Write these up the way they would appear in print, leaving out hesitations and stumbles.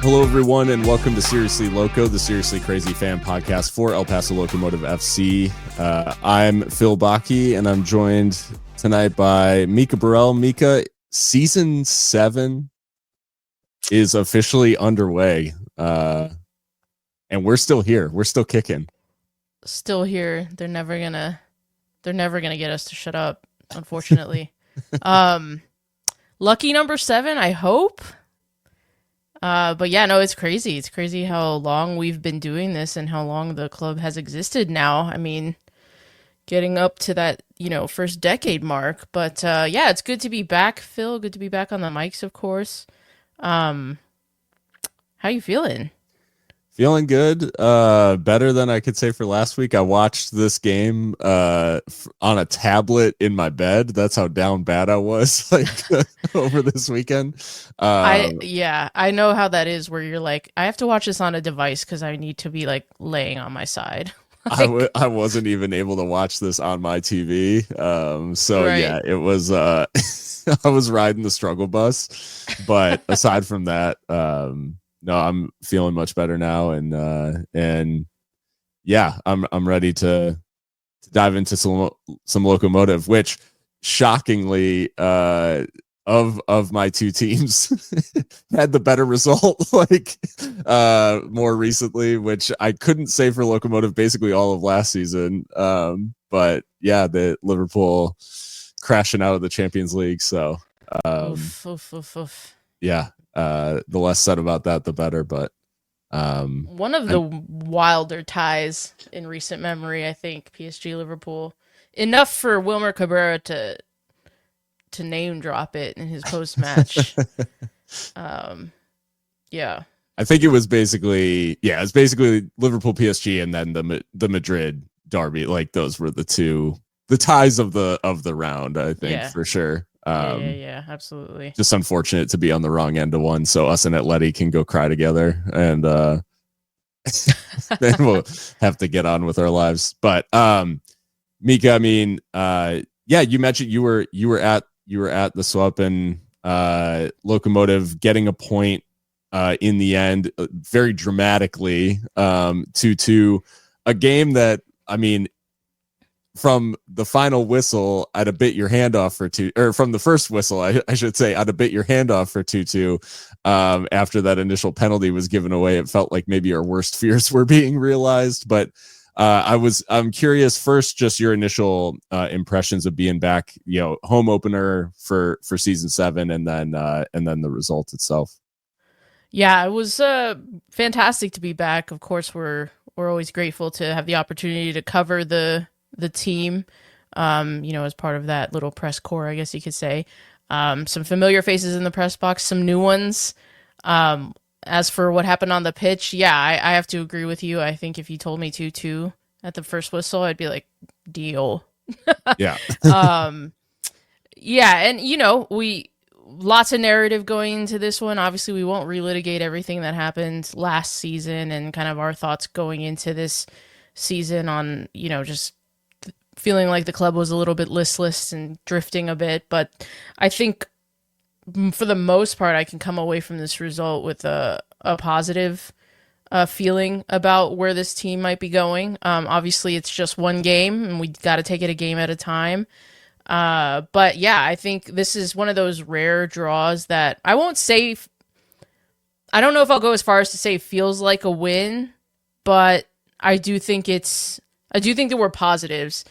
Hello, everyone, and welcome to Seriously Loco, the Seriously Crazy fan podcast for El Paso Locomotive FC. I'm Phil Bakke, and I'm joined tonight by Mikka Burrell. Mikka, season 7 is officially underway, and we're still here. We're still kicking. Still here. They're never gonna get us to shut up, unfortunately. Lucky number 7, I hope. But yeah, no, it's crazy. It's crazy how long we've been doing this and how long the club has existed now. I mean, getting up to that, first decade mark. But yeah, it's good to be back, Phil. Good to be back on the mics, of course. How you feeling? Feeling good. Better than I could say for last week. I watched this game on a tablet in my bed. That's how down bad I was over this weekend. I know how that is, where you're like, I have to watch this on a device because I need to be like laying on my side. I wasn't even able to watch this on my TV. Right. Yeah, it was I was riding the struggle bus. But aside from that, no, I'm feeling much better now, and yeah, I'm ready to dive into some Locomotive, which shockingly of my two teams had the better result more recently, which I couldn't say for Locomotive basically all of last season. But yeah, the Liverpool crashing out of the Champions League, so yeah. The less said about that, the better. But one of the wilder ties in recent memory, I think, PSG Liverpool. Enough for Wilmer Cabrera to name drop it in his post match. Yeah, I think it was basically Liverpool PSG and then the Madrid derby. Like those were the ties of the round, I think, for sure. Yeah, absolutely. Just unfortunate to be on the wrong end of one, so us and Atleti can go cry together, and then we'll have to get on with our lives. But Mikka, I mean, yeah, you mentioned you were at the swap and Locomotive getting a point in the end, very dramatically, 2-2, a game that, I mean, from the final whistle, I'd have bit your hand off for 2, or from the first whistle, I should say, I'd have bit your hand off for 2-2. After that initial penalty was given away, it felt like maybe our worst fears were being realized. But I'm curious first, just your initial impressions of being back, home opener for season 7, and then the result itself. Yeah, it was fantastic to be back. Of course, we're always grateful to have the opportunity to cover the team, as part of that little press corps, I guess you could say. Some familiar faces in the press box, some new ones. As for what happened on the pitch, yeah, I have to agree with you. I think if you told me 2-2 at the first whistle, I'd be like, deal. Yeah. Yeah, and we lots of narrative going into this one. Obviously, we won't relitigate everything that happened last season and kind of our thoughts going into this season on, just feeling like the club was a little bit listless and drifting a bit. But I think for the most part, I can come away from this result with a positive feeling about where this team might be going. Obviously, it's just one game, and we got to take it a game at a time. But yeah, I think this is one of those rare draws that I won't say. I don't know if I'll go as far as to say feels like a win, but I do think there were positives.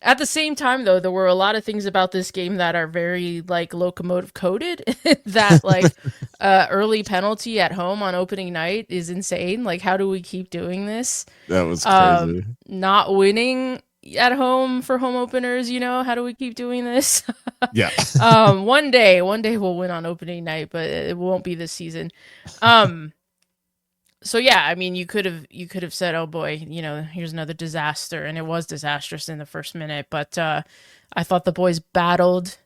At the same time, though, there were a lot of things about this game that are very Locomotive coded. That early penalty at home on opening night is insane. Like, how do we keep doing this? That was crazy. Not winning at home for home openers, how do we keep doing this? Yeah. One day we'll win on opening night, but it won't be this season. So yeah, I mean, you could have said, oh boy, here's another disaster, and it was disastrous in the first minute. But I thought the boys battled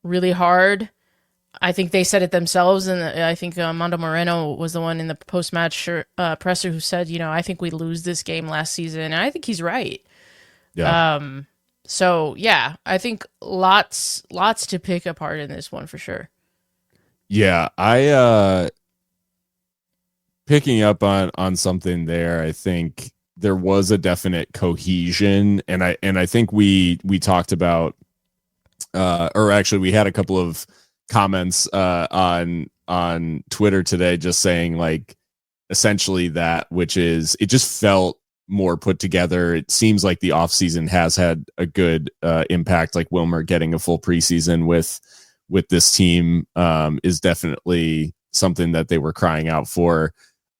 really hard. I think they said it themselves, and I think Amando Moreno was the one in the post-match presser who said, I think we lose this game last season, and I think he's right. Yeah. So yeah, I think lots to pick apart in this one for sure. Yeah, I picking up on something there. I think there was a definite cohesion, and I think we talked about, or actually we had a couple of comments on Twitter today, just saying like essentially that, which is it just felt more put together. It seems like the offseason has had a good impact. Like Wilmer getting a full preseason with this team is definitely something that they were crying out for.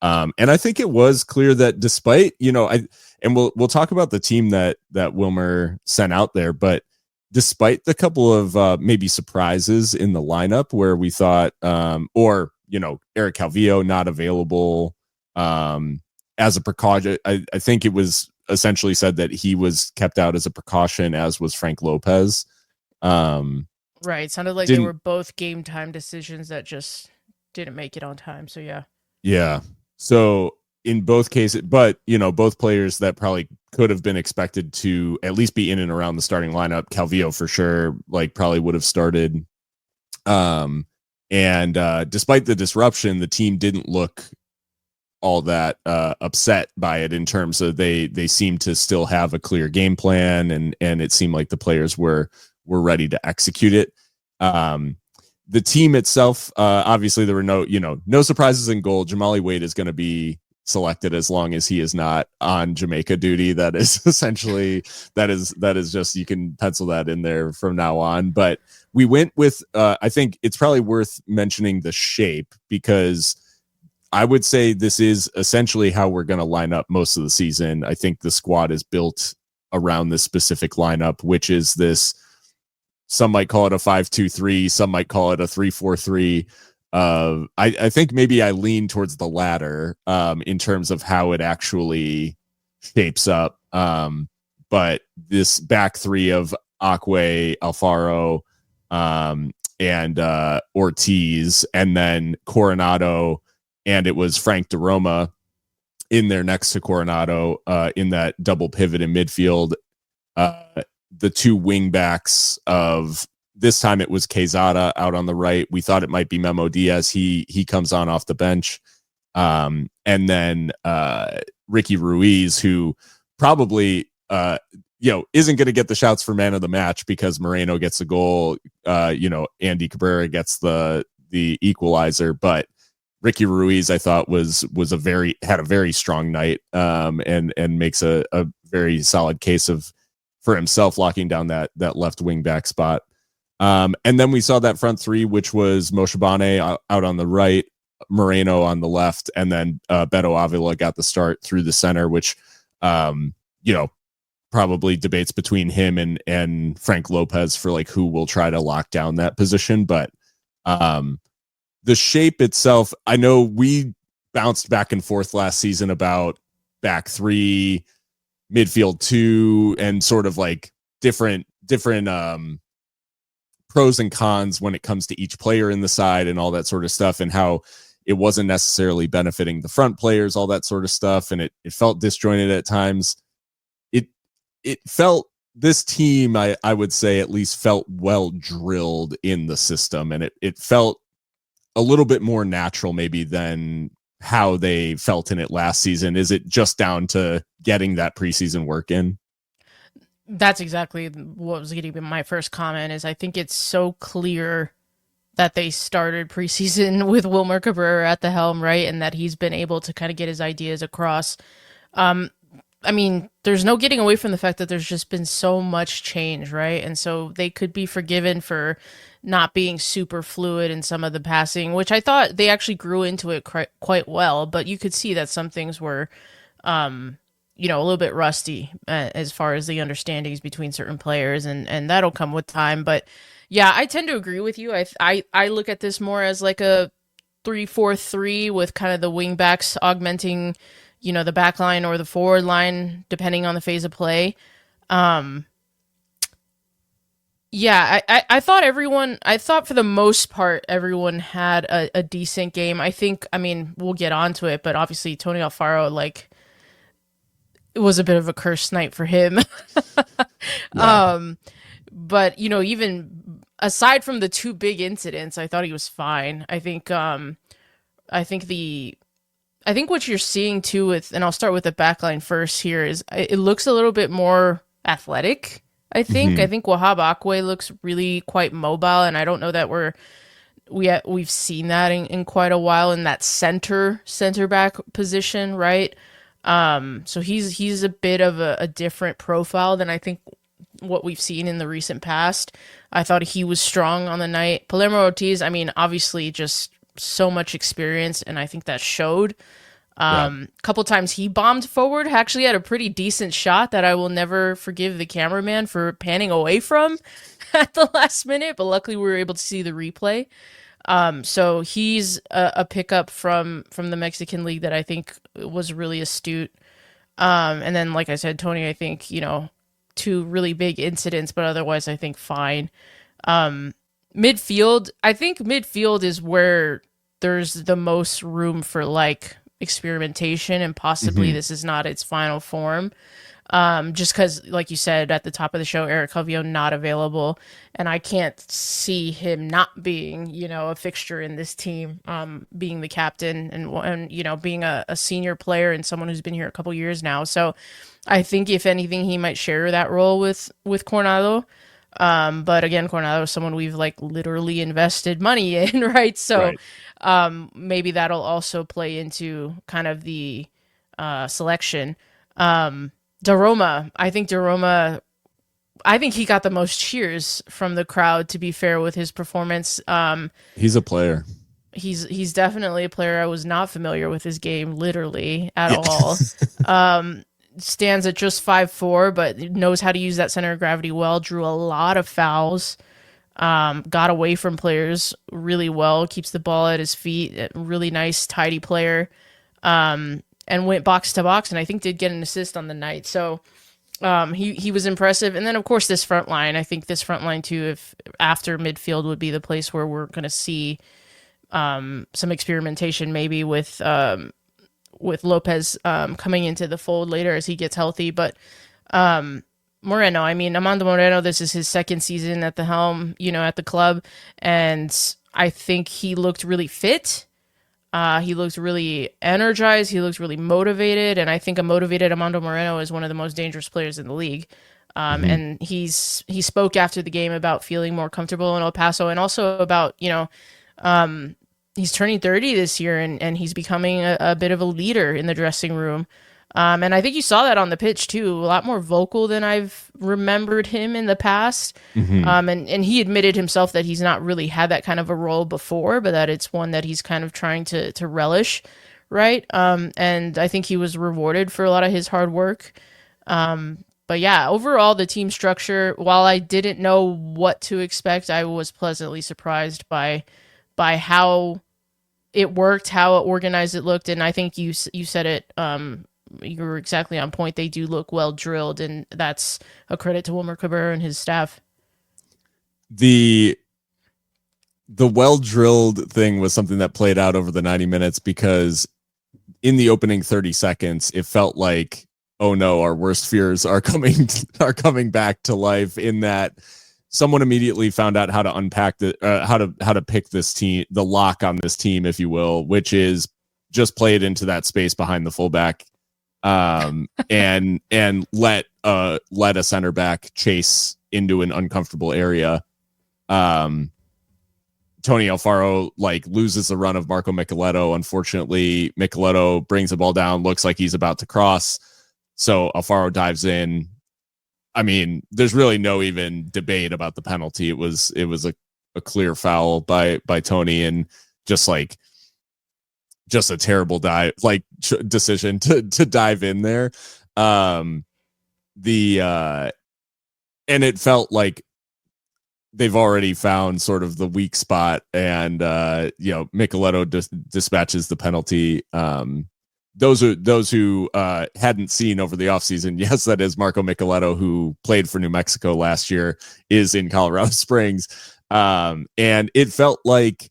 And I think it was clear that despite, and we'll talk about the team that Wilmer sent out there, but despite the couple of maybe surprises in the lineup where we thought, Eric Calvillo not available as a precaution. I think it was essentially said that he was kept out as a precaution, as was Frank Lopez. Right. It sounded like they were both game time decisions that just didn't make it on time. So, yeah. Yeah. So in both cases, but, both players that probably could have been expected to at least be in and around the starting lineup. Calvillo for sure, like probably would have started. And despite the disruption, the team didn't look all that upset by it in terms of they seemed to still have a clear game plan, and it seemed like the players were ready to execute it. The team itself, obviously there were no surprises in goal. Jamali Wade is going to be selected as long as he is not on Jamaica duty. That is essentially that is just, you can pencil that in there from now on. But we went with I think it's probably worth mentioning the shape, because I would say this is essentially how we're going to line up most of the season. I think the squad is built around this specific lineup, which is this, some might call it a 5-2-3, some might call it a 3-4-3. I think maybe I lean towards the latter in terms of how it actually shapes up. But this back three of Akwe, Alfaro, and Ortiz, and then Coronado, and it was Frank DeRoma in there next to Coronado in that double pivot in midfield. The two wing backs of this time, it was Quezada out on the right. We thought it might be Memo Diaz. He comes on off the bench. And then Ricky Ruiz, who probably isn't going to get the shouts for man of the match because Moreno gets a goal. Andy Cabrera gets the equalizer, but Ricky Ruiz, I thought had a very strong night, and makes a very solid case for himself locking down that left wing back spot. And then we saw that front three, which was Moshe Bane out on the right, Moreno on the left, and then Beto Avila got the start through the center, which probably debates between him and Frank Lopez for like who will try to lock down that position. But the shape itself, I know we bounced back and forth last season about back three, midfield two, and sort of like different pros and cons when it comes to each player in the side and all that sort of stuff, and how it wasn't necessarily benefiting the front players, all that sort of stuff. And it felt disjointed at times. It felt, this team, I would say at least, felt well drilled in the system, and it felt a little bit more natural maybe than how they felt in it last season. Is it just down to getting that preseason work in? That's exactly what was going to be my first comment. Is I think it's so clear that they started preseason with Wilmer Cabrera at the helm, right? And that he's been able to kind of get his ideas across. I mean, there's no getting away from the fact that there's just been so much change, right? And so they could be forgiven for not being super fluid in some of the passing, which I thought they actually grew into it quite well. But you could see that some things were, a little bit rusty as far as the understandings between certain players, and that'll come with time. But yeah, I tend to agree with you. I look at this more as like a 3-4-3 with kind of the wing backs augmenting, the back line or the forward line, depending on the phase of play. I thought for the most part, everyone had a decent game. We'll get onto it, but obviously Tony Alfaro, it was a bit of a cursed night for him. Yeah. But even aside from the two big incidents, I thought he was fine. I think the I think what you're seeing too with, and I'll start with the backline first here, is it looks a little bit more athletic. I Hmm. think Wahab Akwe looks really quite mobile, and I don't know that we've seen that in quite a while in that center back position, right? So he's a bit of a different profile than I think what we've seen in the recent past. I thought he was strong on the night. Palermo Ortiz, I mean, obviously just so much experience, and I think that showed. Yeah. Couple times he bombed forward, actually had a pretty decent shot that I will never forgive the cameraman for panning away from at the last minute, but luckily we were able to see the replay. So he's a pickup from the Mexican League that I think was really astute. And then, like I said, Tony, I think, two really big incidents, but otherwise, I think fine. Midfield, I think midfield is where there's the most room for like experimentation, and possibly Hmm. this is not its final form. Just because, like you said at the top of the show, Eric Hovio not available, and I can't see him not being, a fixture in this team, being the captain and being a senior player and someone who's been here a couple years now. So I think if anything, he might share that role with Coronado. But again, Coronado is someone we've like literally invested money in, right? So Right. maybe that'll also play into kind of the selection. Daroma, I think he got the most cheers from the crowd, to be fair with his performance. He's a player. He's definitely a player. I was not familiar with his game literally at Yeah. all. Stands at just 5'4", but knows how to use that center of gravity well, drew a lot of fouls, got away from players really well, keeps the ball at his feet, really nice, tidy player, and went box to box, and I think did get an assist on the night. So he was impressive. And then, of course, this front line. I think this front line, too, if after midfield would be the place where we're going to see some experimentation, maybe with Lopez coming into the fold later as he gets healthy. But Moreno, I mean, Amando Moreno, this is his second season at the helm, at the club. And I think he looked really fit. He looked really energized. He looked really motivated. And I think a motivated Amando Moreno is one of the most dangerous players in the league. Hmm. And he spoke after the game about feeling more comfortable in El Paso, and also about, he's turning 30 this year, and he's becoming a bit of a leader in the dressing room. And I think you saw that on the pitch too, a lot more vocal than I've remembered him in the past. Hmm. And he admitted himself that he's not really had that kind of a role before, but that it's one that he's kind of trying to relish, right? And I think he was rewarded for a lot of his hard work. But yeah, overall, the team structure, while I didn't know what to expect, I was pleasantly surprised by how it worked, how organized it looked, and I think you said it. You were exactly on point. They do look well drilled, and that's a credit to Wilmer Cabrera and his staff. The well drilled thing was something that played out over the 90 minutes, because in the opening 30 seconds, it felt like, oh no, our worst fears are coming back to life, in that someone immediately found out how to unpack how to pick this team, the lock on this team, if you will, which is just play it into that space behind the fullback, and let a center back chase into an uncomfortable area. Tony Alfaro like loses the run of Marco Micheletto. Unfortunately, Micheletto brings the ball down, looks like he's about to cross, so Alfaro dives in. I mean, there's really no even debate about the penalty. It was a clear foul by Tony, and just a terrible decision to dive in there. The and it felt like they've already found sort of the weak spot, and Micheletto dispatches the penalty. Those who hadn't seen over the offseason, yes, that is Marco Micheletto, who played for New Mexico last year, is in Colorado Springs. And it felt like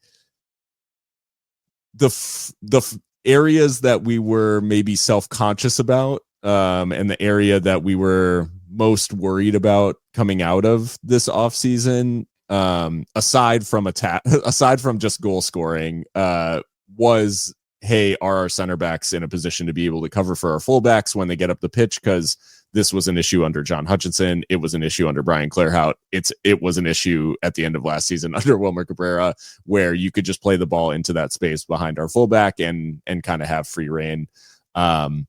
the areas that we were maybe self-conscious about, and the area that we were most worried about coming out of this offseason, aside from just goal scoring, was hey, are our center backs in a position to be able to cover for our fullbacks when they get up the pitch? Because this was an issue under John Hutchinson. It was an issue under Brian Clairhout. It was an issue at the end of last season under Wilmer Cabrera, where you could just play the ball into that space behind our fullback and kind of have free reign. And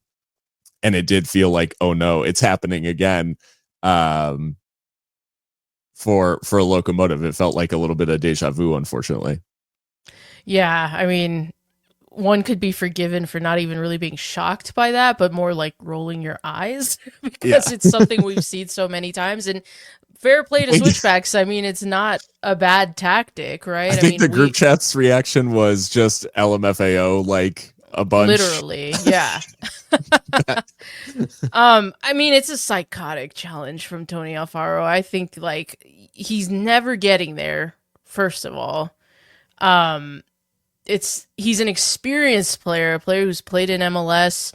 it did feel like, oh no, it's happening again. For a Locomotive, it felt like a little bit of deja vu, unfortunately. Yeah, I mean, one could be forgiven for not even really being shocked by that, but more like rolling your eyes because it's something we've seen so many times. And fair play to Switchbacks. I mean, it's not a bad tactic, right? I think the group chat's reaction was just LMFAO, like a bunch. Literally, yeah. I mean, it's a psychotic challenge from Tony Alfaro. I think like he's never getting there, first of all. He's an experienced player, a player who's played in MLS,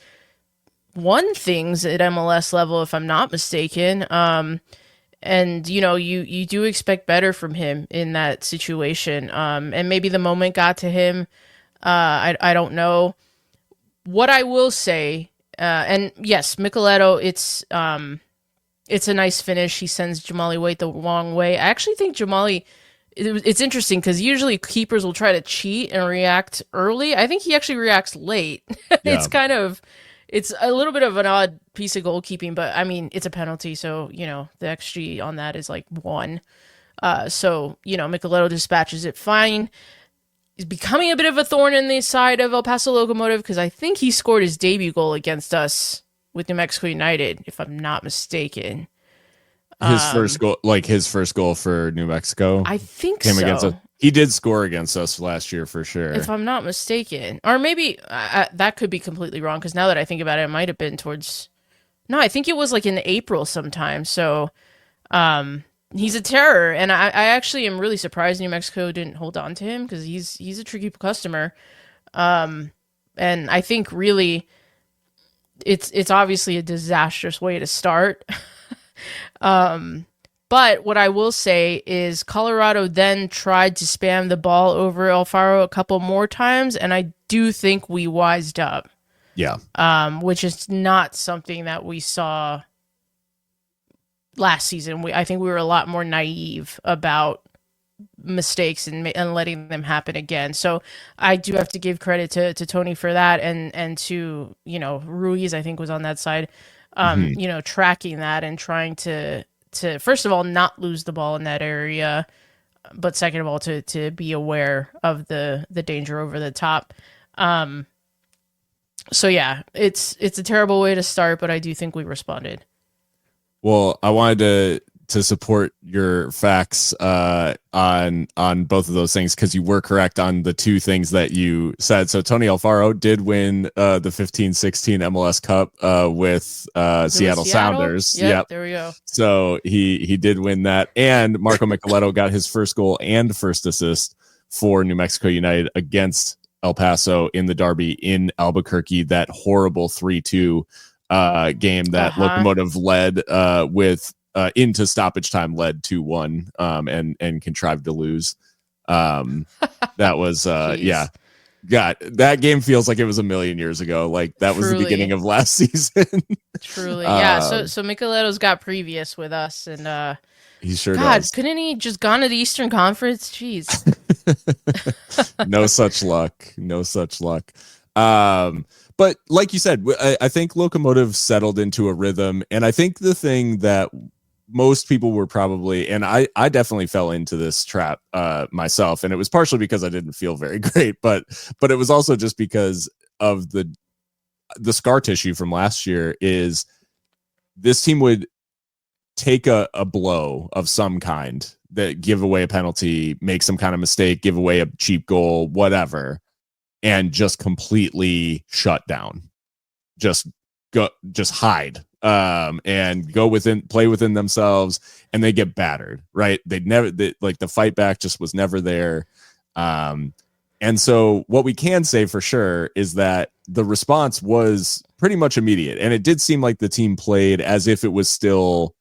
won things at MLS level, if I'm not mistaken. And you know, you do expect better from him in that situation. And maybe the moment got to him. I don't know. What I will say, and yes, Micheletto, it's a nice finish. He sends Jamali Waite the wrong way. I actually think Jamali, it's interesting because usually keepers will try to cheat and react early. I think he actually reacts late. Yeah. It's a little bit of an odd piece of goalkeeping, but I mean, it's a penalty. So, you know, the XG on that is like 1. So, you know, Micheletto dispatches it fine. He's becoming a bit of a thorn in the side of El Paso Locomotive because I think he scored his debut goal against us with New Mexico United, if I'm not mistaken. His first goal for New Mexico. I think came so. Against us. He did score against us last year for sure. If I'm not mistaken. Or maybe that could be completely wrong because now that I think about it, it might have been towards... No, I think it was like in April sometime. So he's a terror. And I actually am really surprised New Mexico didn't hold on to him because he's a tricky customer. And I think really it's obviously a disastrous way to start. But what I will say is Colorado then tried to spam the ball over Alfaro a couple more times, and I do think we wised up. Yeah. Which is not something that we saw last season. I think we were a lot more naive about mistakes and letting them happen again. So I do have to give credit to Tony for that, and to, you know, Ruiz, I think, was on that side. You know, tracking that and trying to first of all not lose the ball in that area, but second of all to be aware of the danger over the top. So yeah, it's a terrible way to start, but I do think we responded. Well, I wanted to support your facts on both of those things because you were correct on the two things that you said. So Tony Alfaro did win the 15-16 MLS Cup with Seattle Sounders. Yep, there we go. So he did win that, and Marco Micheletto got his first goal and first assist for New Mexico United against El Paso in the derby in Albuquerque. That horrible 3-2 game that Locomotive led with. Into stoppage time, led 2-1 and contrived to lose. That was yeah. God, that game feels like it was a million years ago. Like that was the beginning of last season. Truly, yeah. So Micheletto's got previous with us, and he sure God, does. couldn't he just gone to the Eastern Conference? Jeez. No such luck. No such luck. But like you said, I think Locomotive settled into a rhythm, and I think the thing that most people were probably, and I definitely fell into this trap myself, and it was partially because I didn't feel very great, but it was also just because of the scar tissue from last year. Is this team would take a blow of some kind, that give away a penalty, make some kind of mistake, give away a cheap goal, whatever, and just completely shut down, just hide, and play within themselves, and they get battered, right? Like the fight back just was never there. And so what we can say for sure is that the response was pretty much immediate, and it did seem like the team played as if it was still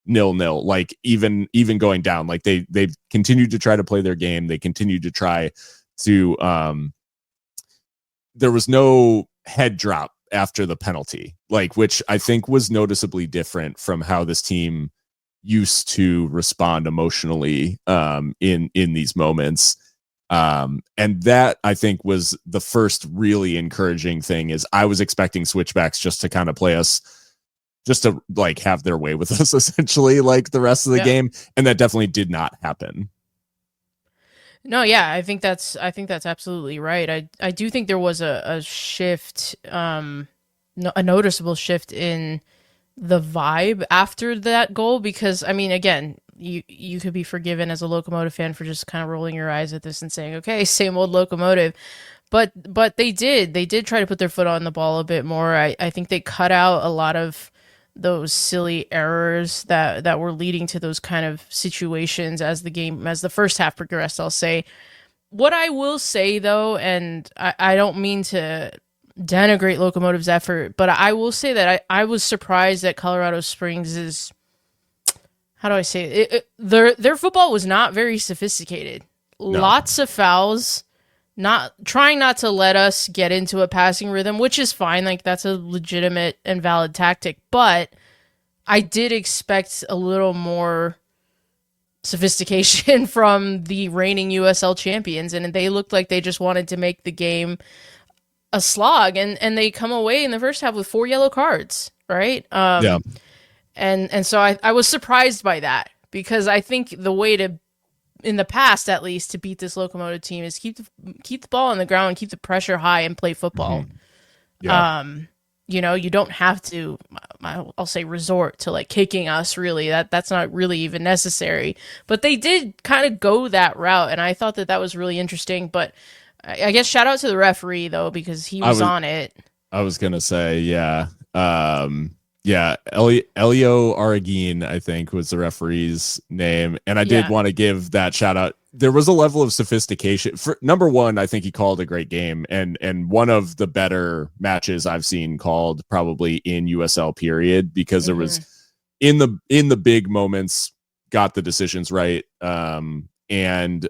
0-0, like even going down. Like they continued to try to play their game. They continued to try to there was no head drop after the penalty, like, which I think was noticeably different from how this team used to respond emotionally in these moments. And that I think was the first really encouraging thing. Is I was expecting Switchbacks just to kind of play us, just to like have their way with us essentially, like the rest of the game, and that definitely did not happen. No, yeah, I think that's absolutely right. I do think there was a shift, a noticeable shift in the vibe after that goal, because I mean, again, you could be forgiven as a Locomotive fan for just kind of rolling your eyes at this and saying, okay, same old Locomotive. But they did try to put their foot on the ball a bit more. I think they cut out a lot of those silly errors that were leading to those kind of situations as the first half progressed, I'll say. What I will say though, and I don't mean to denigrate Locomotive's effort, but I will say that I was surprised that Colorado Springs is, how do I say it? Their football was not very sophisticated. No. Lots of fouls, trying not to let us get into a passing rhythm, which is fine. Like, that's a legitimate and valid tactic, but I did expect a little more sophistication from the reigning USL champions, and they looked like they just wanted to make the game a slog, and they come away in the first half with 4 yellow cards, right? And so I was surprised by that, because I think the way to, in the past at least, to beat this Locomotive team is keep the ball on the ground and keep the pressure high and play football. Mm-hmm. Yeah. You know, you don't have to, I'll say, resort to like kicking us, really. That's not really even necessary. But they did kind of go that route, and I thought that was really interesting. But I guess shout out to the referee, though, because he was on it. I was going to say, yeah. Yeah, Elio Araguin, I think, was the referee's name. And I did want to give that shout out. There was a level of sophistication. For number one, I think he called a great game, and one of the better matches I've seen called probably in USL period, because there was in the big moments, got the decisions right. And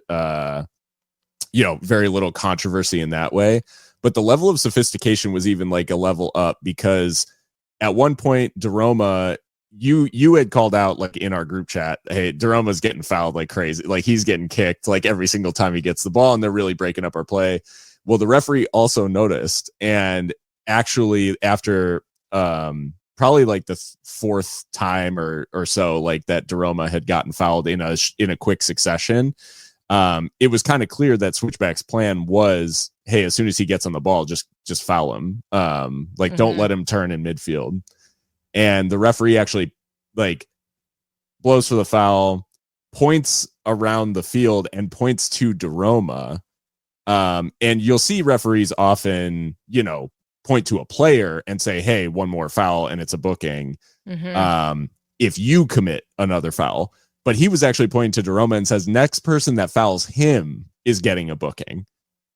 very little controversy in that way. But the level of sophistication was even like a level up, because at one point, Daroma, you had called out, like, in our group chat, hey, Daroma's getting fouled like crazy. Like, he's getting kicked like every single time he gets the ball, and they're really breaking up our play. Well, the referee also noticed, and actually after probably like the fourth time or so, like, that Daroma had gotten fouled in a quick succession, it was kind of clear that Switchback's plan was, hey, as soon as he gets on the ball, just foul him. Don't let him turn in midfield. And the referee actually, like, blows for the foul, points around the field, and points to Daroma. And you'll see referees often, point to a player and say, hey, one more foul and it's a booking. If you commit another foul. But he was actually pointing to Daroma and says, next person that fouls him is getting a booking.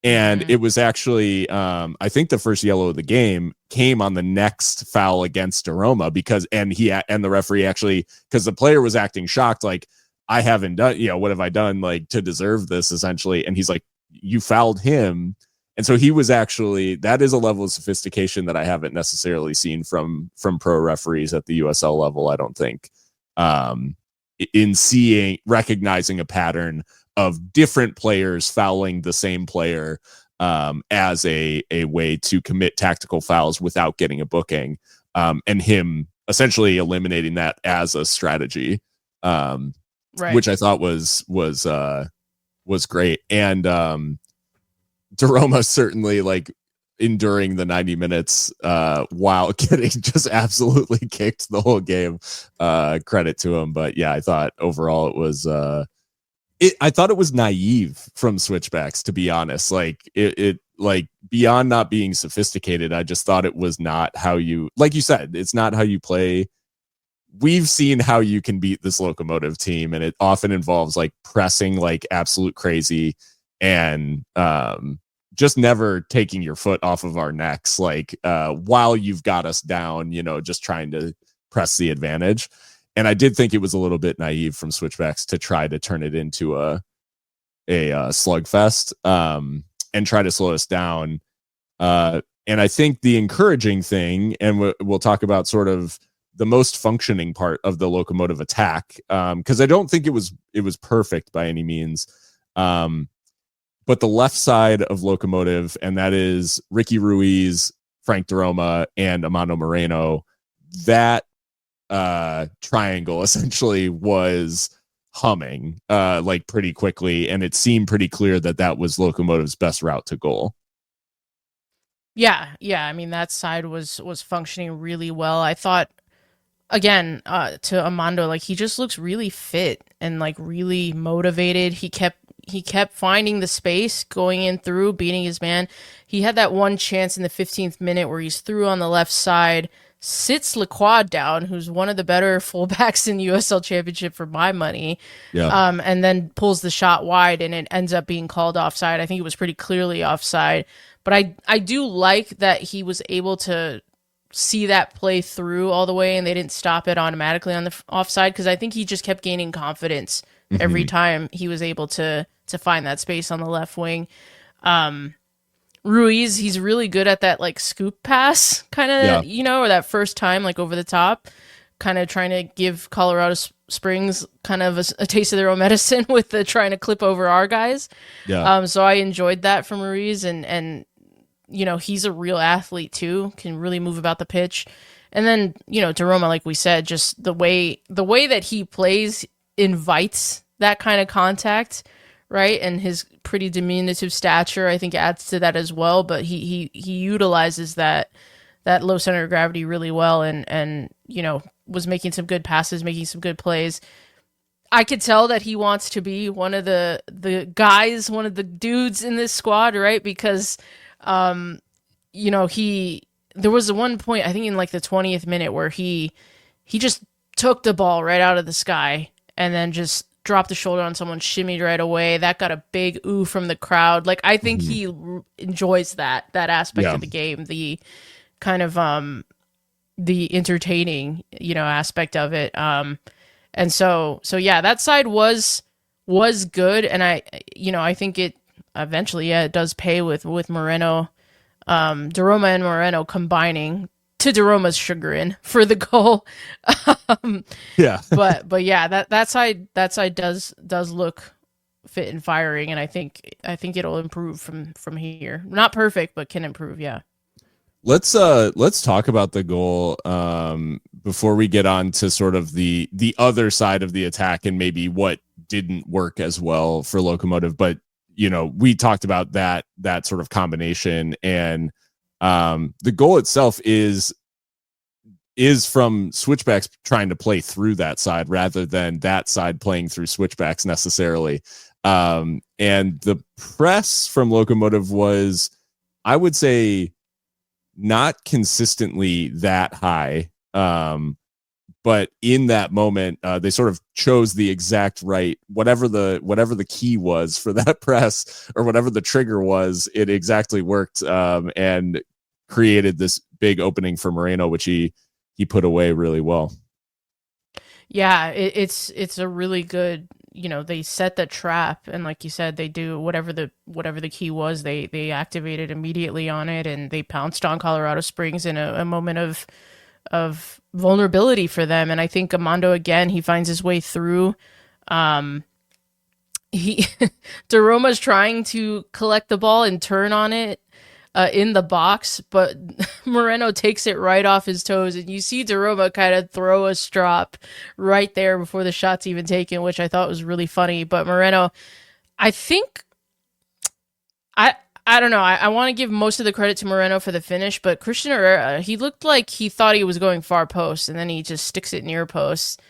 And it was actually, I think the first yellow of the game came on the next foul against Daroma, and the referee actually, because the player was acting shocked, like, I haven't done, what have I done, like, to deserve this, essentially? And he's like, you fouled him. And so he was actually, that is a level of sophistication that I haven't necessarily seen from pro referees at the USL level, I don't think, in recognizing a pattern of different players fouling the same player as a way to commit tactical fouls without getting a booking, and him essentially eliminating that as a strategy, which I thought was great. And Daroma certainly, like, enduring the 90 minutes while getting just absolutely kicked the whole game. Credit to him. But yeah, I thought overall it was I thought it was naive from Switchbacks, to be honest. Like, it like, beyond not being sophisticated, I just thought it was not how you, like you said, it's not how you play. We've seen how you can beat this Locomotive team, and it often involves, like, pressing like absolute crazy, and just never taking your foot off of our necks, like, while you've got us down, just trying to press the advantage. And I did think it was a little bit naive from Switchbacks to try to turn it into a slugfest, and try to slow us down. And I think the encouraging thing, and we'll talk about sort of the most functioning part of the Locomotive attack, because I don't think it was perfect by any means. But the left side of Locomotive, and that is Ricky Ruiz, Frank DeRoma, and Amando Moreno, that triangle essentially was humming like pretty quickly, and it seemed pretty clear that that was Locomotive's best route to goal. Yeah. I mean, that side was functioning really well. I thought, again, to Amando, like, he just looks really fit and like really motivated. He kept finding the space, going in through, beating his man. He had that one chance in the 15th minute where he's through on the left side, sits Laquad down, who's one of the better fullbacks in the USL Championship for my money, and then pulls the shot wide, and it ends up being called offside. I think it was pretty clearly offside. But I do like that he was able to see that play through all the way, and they didn't stop it automatically on the offside, because I think he just kept gaining confidence every time he was able to find that space on the left wing. Ruiz, he's really good at that like scoop pass kind of, or that first time like over the top, kind of trying to give Colorado Springs kind of a taste of their own medicine with the trying to clip over our guys. So I enjoyed that from Ruiz, and he's a real athlete too, can really move about the pitch. And then, DeRoma, like we said, just the way that he plays invites that kind of contact, right? And his pretty diminutive stature, I think, adds to that as well. But he utilizes that low center of gravity really well, and was making some good passes, making some good plays. I could tell that he wants to be one of the guys, one of the dudes in this squad, right? Because there was the one point, I think in like the 20th minute, where he just took the ball right out of the sky and then just dropped the shoulder on someone, shimmied right away. That got a big ooh from the crowd. Like, I think he enjoys that aspect of the game, the kind of the entertaining, aspect of it. And so yeah, that side was good, and I think it eventually, it does pay with Moreno, DeRoma and Moreno combining, to DeRoma's chagrin, for the goal. But yeah, that side does look fit and firing, and I think it'll improve from here. Not perfect, but can improve. Yeah. Let's talk about the goal before we get on to sort of the other side of the attack and maybe what didn't work as well for Locomotive. But we talked about that sort of combination, and the goal itself is from Switchbacks trying to play through that side rather than that side playing through Switchbacks necessarily. And the press from Locomotive was, I would say, not consistently that high. But in that moment, they sort of chose the exact right, whatever the key was for that press, or whatever the trigger was, it exactly worked, and created this big opening for Moreno, which he put away really well. Yeah, it's a really good, they set the trap, and like you said, they do whatever the key was, they activated immediately on it, and they pounced on Colorado Springs in a moment of vulnerability for them. And I think Amando, again, he finds his way through. DeRoma's trying to collect the ball and turn on it in the box, but Moreno takes it right off his toes, and you see DeRoma kind of throw a strop right there before the shot's even taken, which I thought was really funny. But Moreno, I think, I don't know, I want to give most of the credit to Moreno for the finish, but Christian Herrera, he looked like he thought he was going far post, and then he just sticks it near post,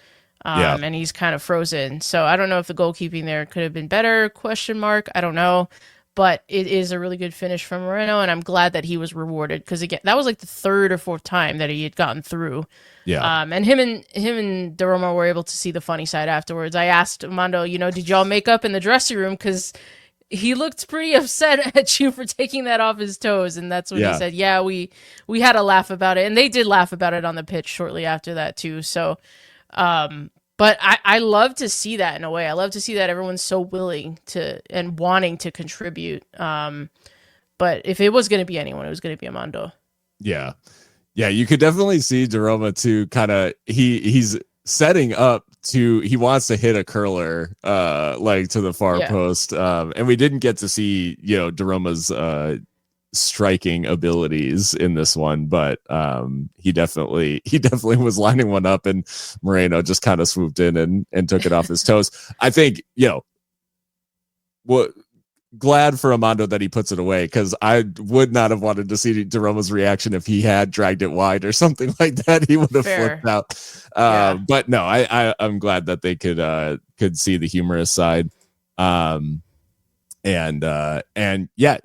and he's kind of frozen. So I don't know if the goalkeeping there could have been better, ? I don't know. But it is a really good finish from Moreno, and I'm glad that he was rewarded, because again, that was like the third or fourth time that he had gotten through. Yeah. And him and DeRoma were able to see the funny side afterwards. I asked Amando, did y'all make up in the dressing room? Because he looked pretty upset at you for taking that off his toes, and that's when he said, "Yeah, we had a laugh about it," and they did laugh about it on the pitch shortly after that too. So, but I love to see that in a way. I love to see that everyone's so willing to and wanting to contribute. But if it was going to be anyone, it was going to be Amando. Yeah. Yeah, you could definitely see Jeroma to kind of he's setting up to he wants to hit a curler like to the far post. And we didn't get to see, Jeroma's striking abilities in this one, but he definitely was lining one up, and Moreno just kind of swooped in and took it off his toes. I think, what glad for Amando that he puts it away, because I would not have wanted to see Jeroma's reaction if he had dragged it wide or something like that. He would have flipped out. But no, I'm glad that they could see the humorous side. And yeah,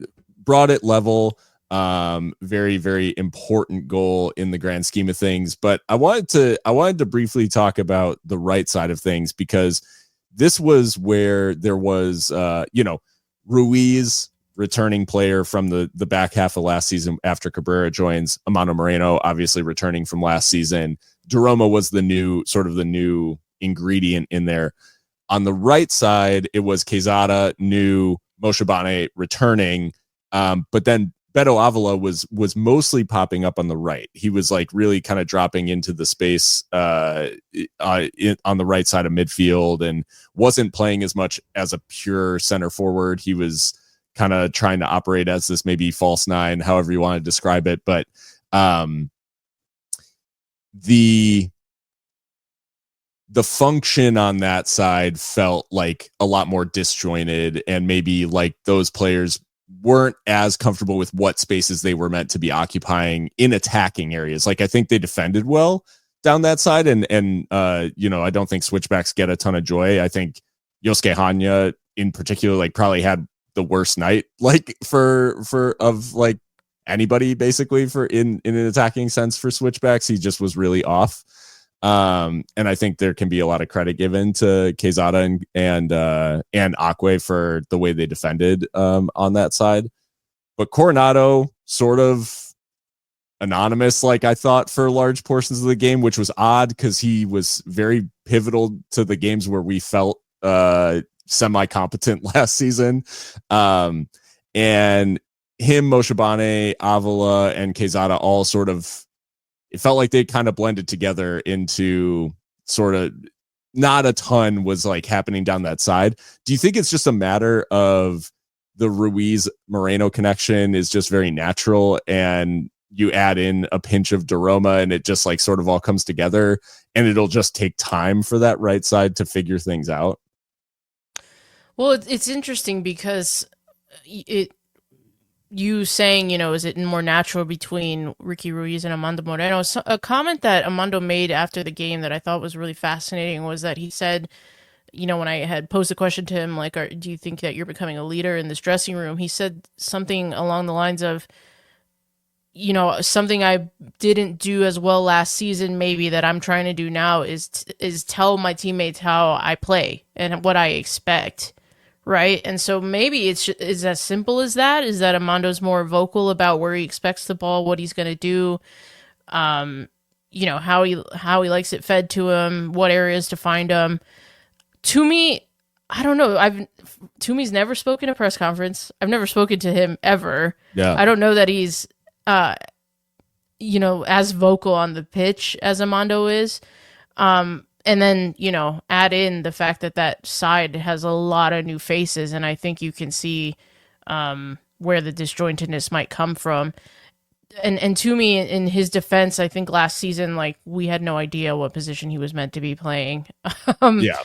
brought it level. Very, very important goal in the grand scheme of things. But I wanted to briefly talk about the right side of things, because this was where there was Ruiz, returning player from the back half of last season after Cabrera joins. Amando Moreno, obviously returning from last season. Jeroma was the new ingredient in there. On the right side, it was Quezada, new, Moshibane returning. But then Beto Avila was mostly popping up on the right. He was like really kind of dropping into the space on the right side of midfield, and wasn't playing as much as a pure center forward. He was kind of trying to operate as this maybe false nine, however you want to describe it. But the function on that side felt like a lot more disjointed, and maybe like those players weren't as comfortable with what spaces they were meant to be occupying in attacking areas. Like, I think they defended well down that side, and I don't think switchbacks get a ton of joy. I think Yosuke Hanya in particular, like, probably had the worst night, like for like anybody basically for in an attacking sense for switchbacks. He just was really off. And I think there can be a lot of credit given to Quezada and Akwe for the way they defended on that side. But Coronado sort of anonymous, like I thought, for large portions of the game, which was odd because he was very pivotal to the games where we felt semi-competent last season. And him, Moshibane, Avila, and Quezada all sort of, it felt like they kind of blended together into sort of, not a ton was like happening down that side. Do you think it's just a matter of the Ruiz Moreno connection is just very natural, and you add in a pinch of Jeroma and it just like sort of all comes together, and it'll just take time for that right side to figure things out? Well, it's interesting because you saying, is it more natural between Ricky Ruiz and Amando Moreno? So a comment that Amando made after the game that I thought was really fascinating was that he said, when I had posed a question to him, like, do you think that you're becoming a leader in this dressing room? He said something along the lines of, something I didn't do as well last season, maybe that I'm trying to do now is tell my teammates how I play and what I expect. Right. And so maybe it's as simple as that, is that Amando's more vocal about where he expects the ball, what he's going to do, how he likes it fed to him, what areas to find him. Toomey, I don't know. Toomey's never spoken at a press conference. I've never spoken to him ever. Yeah. I don't know that he's, as vocal on the pitch as Amando is. And then, add in the fact that side has a lot of new faces, and I think you can see where the disjointedness might come from. And to me, in his defense, I think last season, like, we had no idea what position he was meant to be playing. Yeah.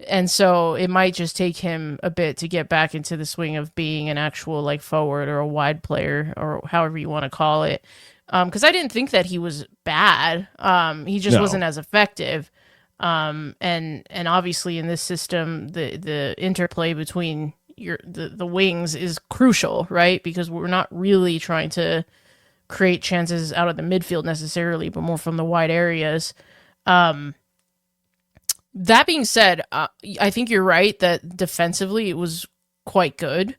And so it might just take him a bit to get back into the swing of being an actual, like, forward or a wide player, or however you want to call it. Because I didn't think that he was bad. He just wasn't as effective. And obviously in this system, the interplay between the wings is crucial, right? Because we're not really trying to create chances out of the midfield necessarily, but more from the wide areas. That being said, I think you're right that defensively it was quite good.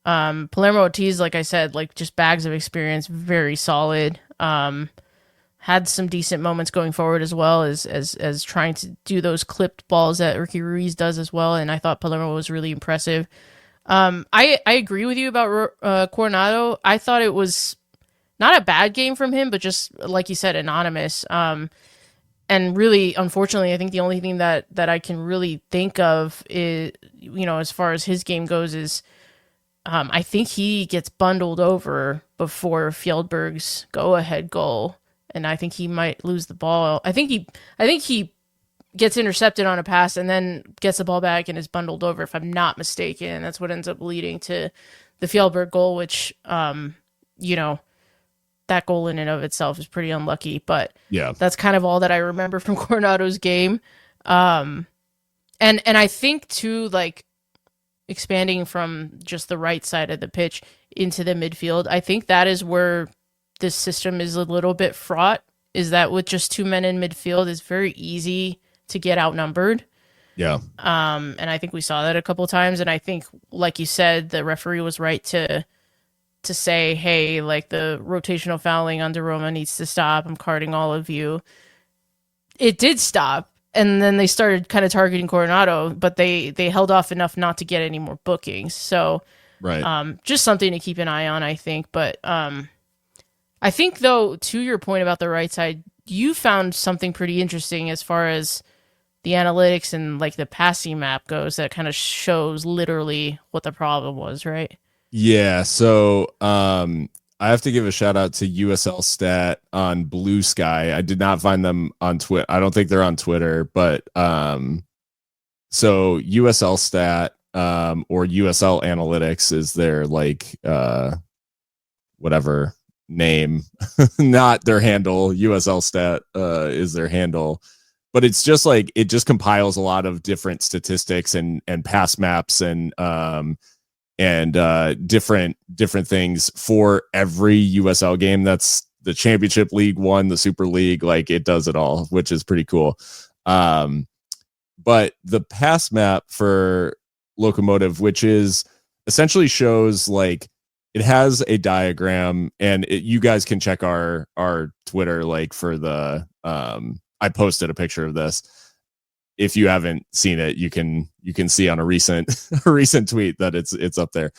Palermo Ortiz, like I said, like, just bags of experience, very solid. Had some decent moments going forward, as well as trying to do those clipped balls that Ricky Ruiz does as well. And I thought Palermo was really impressive. I agree with you about Coronado. I thought it was not a bad game from him, but just like you said, anonymous. And really, unfortunately, I think the only thing that I can really think of is, as far as his game goes, is I think he gets bundled over before Fjellberg's go-ahead goal, and I think he might lose the ball. I think he gets intercepted on a pass and then gets the ball back and is bundled over, if I'm not mistaken. And that's what ends up leading to the Fjellberg goal, which, that goal in and of itself is pretty unlucky. But Yeah. that's kind of all that I remember from Coronado's game. And I think, too, like, expanding from just the right side of the pitch into the midfield, I think that is where this system is a little bit fraught, is that with just two men in midfield, it's very easy to get outnumbered. Yeah. And I think we saw that a couple of times. And I think, like you said, the referee was right to say, hey, like, the rotational fouling under Roma needs to stop. I'm carding all of you. It did stop. And then they started kind of targeting Coronado, but they held off enough not to get any more bookings. So right. Just something to keep an eye on, I think. But I think, though, to your point about the right side, you found something pretty interesting as far as the analytics and, like, the passing map goes that kind of shows literally what the problem was, right? Yeah. So I have to give a shout out to USL Stat on Blue Sky. I did not find them on Twitter. I don't think they're on Twitter, but so USL Stat or USL Analytics is their, like, whatever name, not their handle. USL Stat is their handle. But it's just like, it just compiles a lot of different statistics and pass maps and different things for every USL game. That's the Championship, League One, the Super League. Like, it does it all, which is pretty cool. But the pass map for Locomotive, which is essentially shows, like, it has a diagram, and you guys can check our Twitter, like, for the I posted a picture of this. If you haven't seen it, you can see on a recent tweet that it's up there.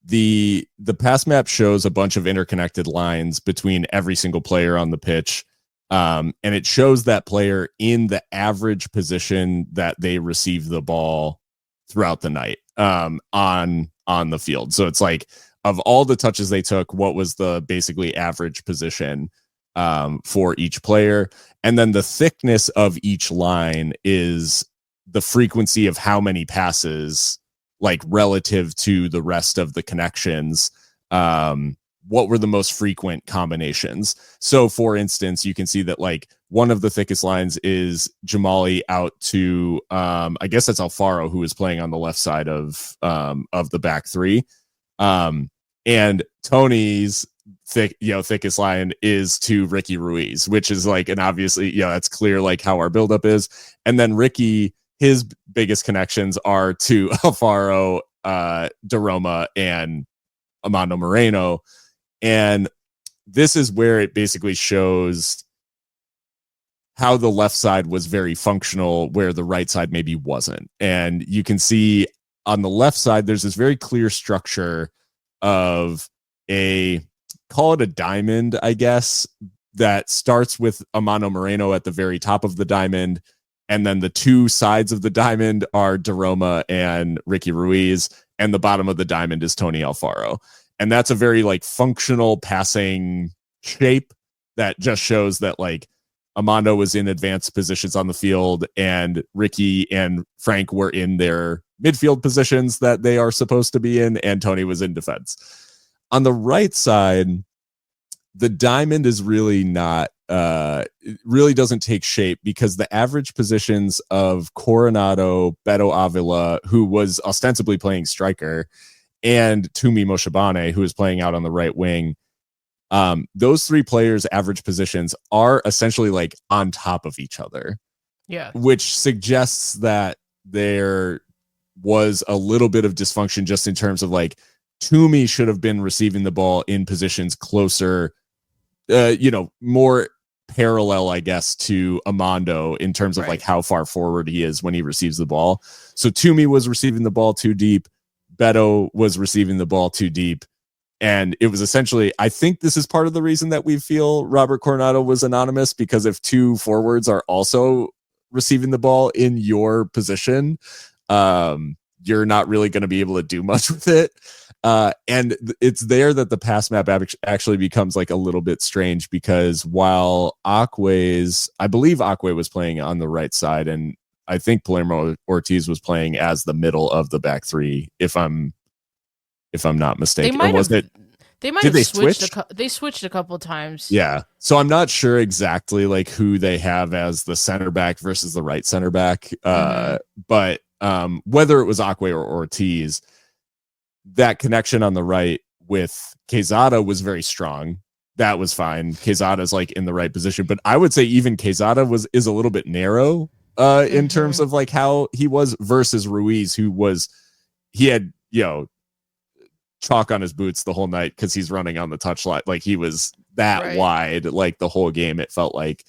The pass map shows a bunch of interconnected lines between every single player on the pitch, and it shows that player in the average position that they receive the ball throughout the night on the field. So it's like, of all the touches they took, what was the basically average position for each player, and then the thickness of each line is the frequency of how many passes, like, relative to the rest of the connections. What were the most frequent combinations? So, for instance, you can see that, like, one of the thickest lines is Jamali out to I guess that's Alfaro, who is playing on the left side of the back three, and Tony's thickest line is to Ricky Ruiz, which is, like, an obviously, that's clear, like, how our buildup is. And then Ricky, his biggest connections are to Alfaro, Roma, and Amando Moreno. And this is where it basically shows how the left side was very functional, where the right side maybe wasn't. And you can see on the left side, there's this very clear structure of call it a diamond, I guess, that starts with Amando Moreno at the very top of the diamond. And then the two sides of the diamond are Roma and Ricky Ruiz. And the bottom of the diamond is Tony Alfaro. And that's a very, like, functional passing shape that just shows that, like, Amando was in advanced positions on the field, and Ricky and Frank were in their midfield positions that they are supposed to be in, and Tony was in defense. On the right side, the diamond is really not, it really doesn't take shape, because the average positions of Coronado, Beto Avila, who was ostensibly playing striker, and Tumi Moshabane, who is playing out on the right wing, those three players' average positions are essentially, like, on top of each other. Yeah. Which suggests that there was a little bit of dysfunction just in terms of, like, Toomey should have been receiving the ball in positions closer, more parallel, I guess, to Amando in terms of like how far forward he is when he receives the ball. So Toomey was receiving the ball too deep. Beto was receiving the ball too deep. And it was essentially, I think this is part of the reason that we feel Robert Coronado was anonymous, because if two forwards are also receiving the ball in your position, you're not really going to be able to do much with it. And it's there that the pass map actually becomes like a little bit strange, because while I believe Aquay was playing on the right side, and I think Palermo Ortiz was playing as the middle of the back three, if I'm not mistaken. They might have switched. They switched a couple of times. Yeah. So I'm not sure exactly like who they have as the center back versus the right center back. But whether it was Aquay or Ortiz, that connection on the right with Quezada was very strong. That was fine. Quezada's like in the right position, but I would say even Quezada is a little bit narrow in terms of like how he was versus Ruiz, he had, chalk on his boots the whole night because he's running on the touchline. Like he was that wide, like the whole game, it felt like.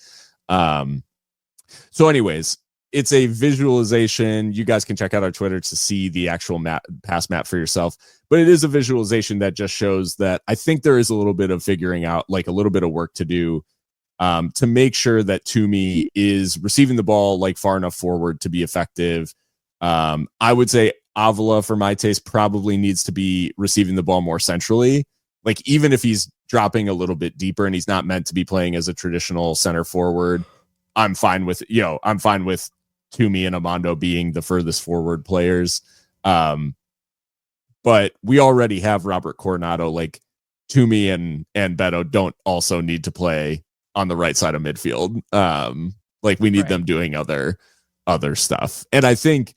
So anyways, it's a visualization. You guys can check out our Twitter to see the actual pass map for yourself, but it is a visualization that just shows that I think there is a little bit of figuring out, like a little bit of work to do to make sure that Toomey is receiving the ball like far enough forward to be effective. I would say Avila, for my taste, probably needs to be receiving the ball more centrally. Like even if he's dropping a little bit deeper and he's not meant to be playing as a traditional center forward, I'm fine with Toomey and Amando being the furthest forward players. But we already have Robert Coronado. Like Toomey and Beto don't also need to play on the right side of midfield. Like we need them doing other stuff. And I think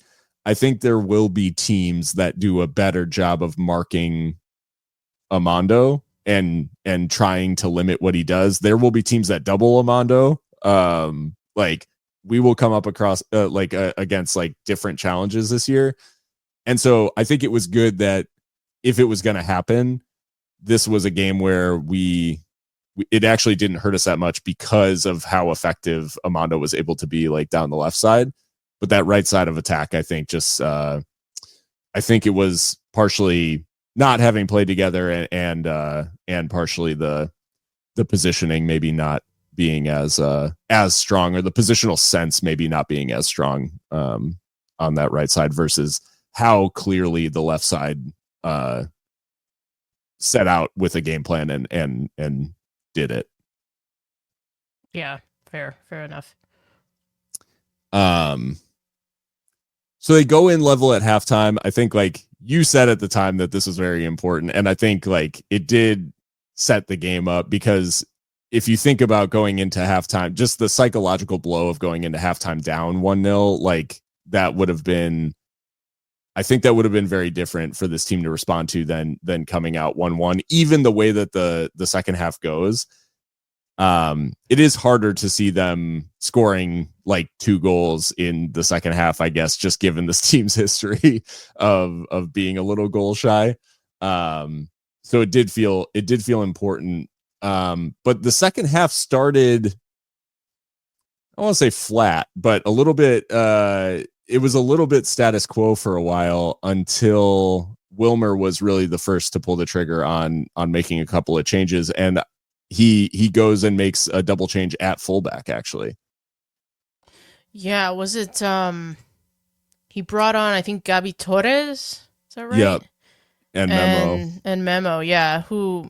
there will be teams that do a better job of marking Amando and trying to limit what he does. There will be teams that double Amando. Like we will come up across against like different challenges this year. And so I think it was good that if it was going to happen, this was a game where it actually didn't hurt us that much because of how effective Amando was able to be like down the left side. But that right side of attack, I think I think it was partially not having played together and partially the positioning maybe not being as strong, or the positional sense maybe not being as strong on that right side versus how clearly the left side set out with a game plan and did it. Yeah, fair enough. So they go in level at halftime. I think like you said at the time that this was very important. And I think like it did set the game up, because if you think about going into halftime, just the psychological blow of going into halftime down 1-0, like that would have been, I think that would have been very different for this team to respond to than coming out 1-1, even the way that the second half goes. It is harder to see them scoring like 2 goals in the second half, I guess, just given this team's history of being a little goal shy. So it did feel important. But the second half started, I won't say flat, but a little bit, it was a little bit status quo for a while until Wilmer was really the first to pull the trigger on making a couple of changes. And he goes and makes a double change at fullback, actually. Yeah, was it he brought on, I think, Gabi Torres? Is that right? Yep. And Memo, yeah, who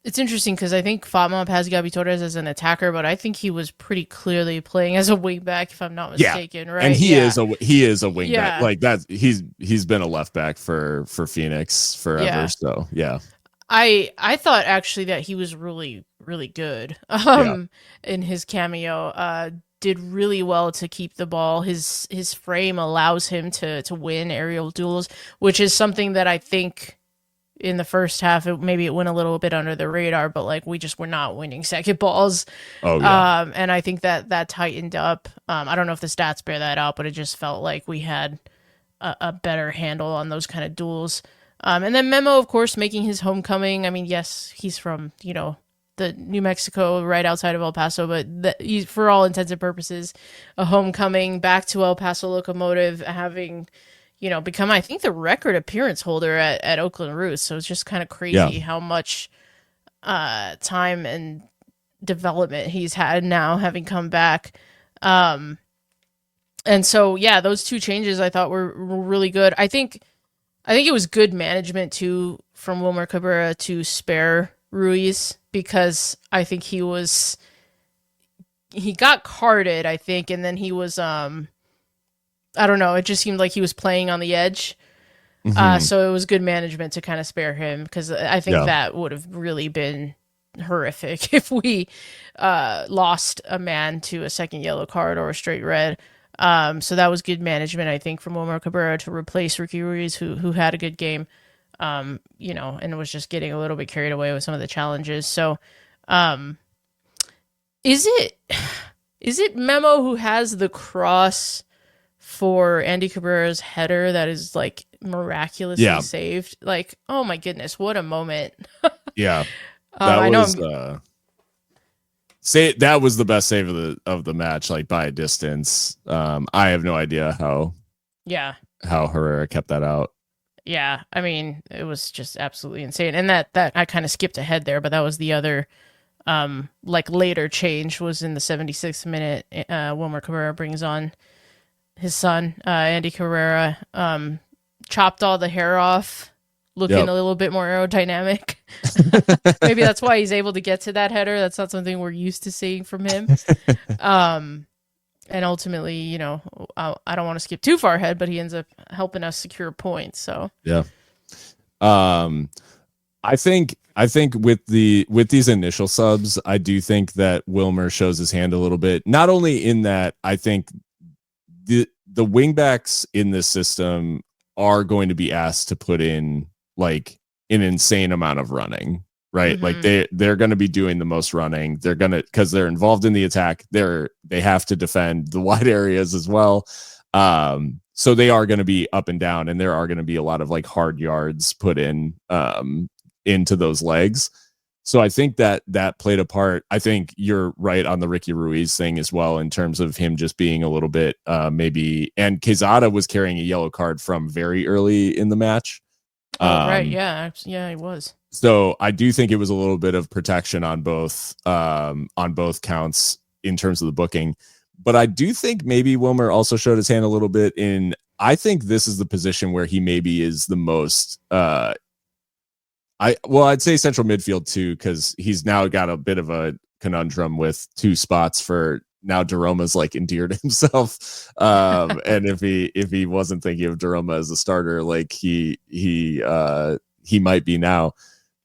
it's interesting because I think FOTMOB has Gabi Torres as an attacker, but I think he was pretty clearly playing as a wing back, if I'm not mistaken, right? And he is a wing back. Like that, he's been a left back for Phoenix forever. Yeah. So yeah. I thought actually that he was really, really good in his cameo. Did really well to keep the ball. His frame allows him to win aerial duels, which is something that I think in the first half maybe it went a little bit under the radar, but like we just were not winning second balls. Oh yeah. And I think that tightened up. I don't know if the stats bear that out, but it just felt like we had a better handle on those kind of duels. And then Memo, of course, making his homecoming. I mean, yes, he's from, the New Mexico, right outside of El Paso, but for all intents and purposes, a homecoming back to El Paso Locomotive, having, become, I think, the record appearance holder at Oakland Roost. So it's just kind of crazy how much time and development he's had now, having come back. And so, yeah, those two changes I thought were really good. I think it was good management too from Wilmer Cabrera to spare Ruiz, because I think he got carded, I think, and then he was I don't know, it just seemed like he was playing on the edge. So it was good management to kind of spare him, because I think that would have really been horrific if we lost a man to a second yellow card or a straight red. So that was good management, I think, from Wilmer Cabrera to replace Ricky Ruiz, who had a good game, and was just getting a little bit carried away with some of the challenges. So, is it Memo who has the cross for Andy Cabrera's header that is like miraculously saved? Like, oh my goodness, what a moment! That was that was the best save of the match, like by a distance. I have no idea how Herrera kept that out. Yeah, I mean, it was just absolutely insane. And that I kind of skipped ahead there, but that was the other later change, was in the 76th minute. Wilmer Cabrera brings on his son, Andy Cabrera, chopped all the hair off, looking a little bit more aerodynamic. Maybe that's why he's able to get to that header. That's not something we're used to seeing from him. And ultimately, I don't want to skip too far ahead, but he ends up helping us secure points. So I think with these initial subs, I do think that Wilmer shows his hand a little bit. Not only in that, I think the wingbacks in this system are going to be asked to put in like an insane amount of running, right? Like they're going to be doing the most running. They're going to, because they're involved in the attack. They have to defend the wide areas as well. So they are going to be up and down, and there are going to be a lot of like hard yards put in into those legs. So I think that played a part. I think you're right on the Ricky Ruiz thing as well, in terms of him just being a little bit maybe, and Quezada was carrying a yellow card from very early in the match. Right. Yeah, he was. So I do think it was a little bit of protection on both counts in terms of the booking. But I do think maybe Wilmer also showed his hand a little bit in, I think this is the position where he maybe is the most, I'd say central midfield too, because he's now got a bit of a conundrum with two spots for now. Daroma's like endeared himself. And if he wasn't thinking of Daroma as a starter, like he might be now.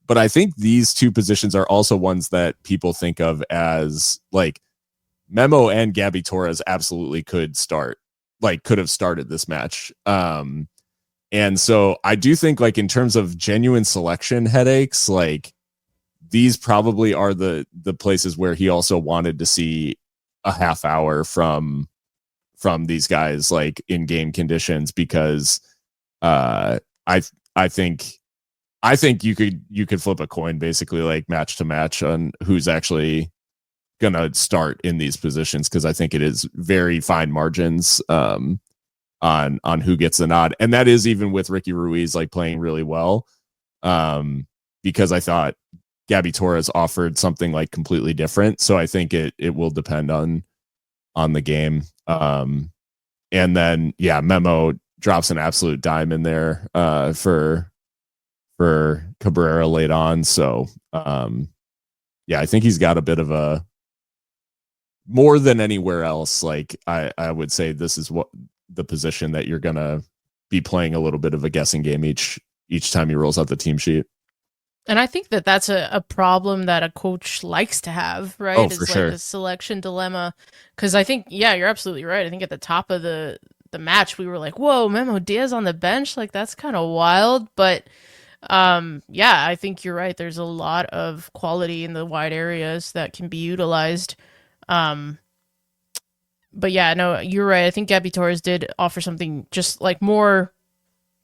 But I think these two positions are also ones that people think of as like Memo and Gabby Torres absolutely could have started this match. And so I do think, like, in terms of genuine selection headaches, like these probably are the places where he also wanted to see a half hour from these guys, like in game conditions, because I think you could flip a coin basically, like match to match, on who's actually gonna start in these positions, because I think it is very fine margins on who gets the nod. And that is even with Ricky Ruiz like playing really well, because I thought Gabby Torres offered something like completely different. So I think it will depend on the game. And then Memo drops an absolute dime in there for Cabrera late on. So I think he's got a bit of a, more than anywhere else, like I would say this is what the position that you're gonna be playing a little bit of a guessing game each time he rolls out the team sheet. And I think that's a problem that a coach likes to have, right? Oh, for sure. Like a selection dilemma. Because I think, you're absolutely right. I think at the top of the match, we were like, whoa, Memo Diaz on the bench? Like, that's kind of wild. But I think you're right. There's a lot of quality in the wide areas that can be utilized. But no, you're right. I think Gabby Torres did offer something just like more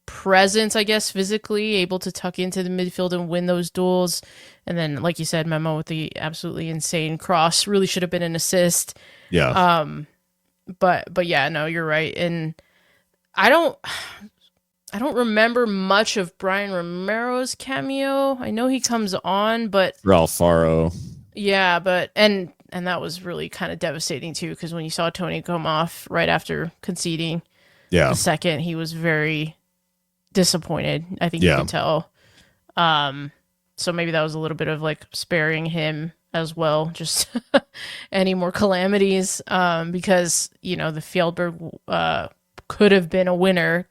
presence, I guess, physically, able to tuck into the midfield and win those duels. And then, like you said, Memo with the absolutely insane cross really should have been an assist. Yeah. But yeah, no, you're right. And I don't remember much of Brian Romero's cameo. I know he comes on, but Ralph Faro. yeah, but and that was really kind of devastating too, because when you saw Tony come off right after conceding Yeah. the second, he was very disappointed. I think you could tell. So maybe that was a little bit of like sparing him as well, just any more calamities, because the Fjällberg could have been a winner,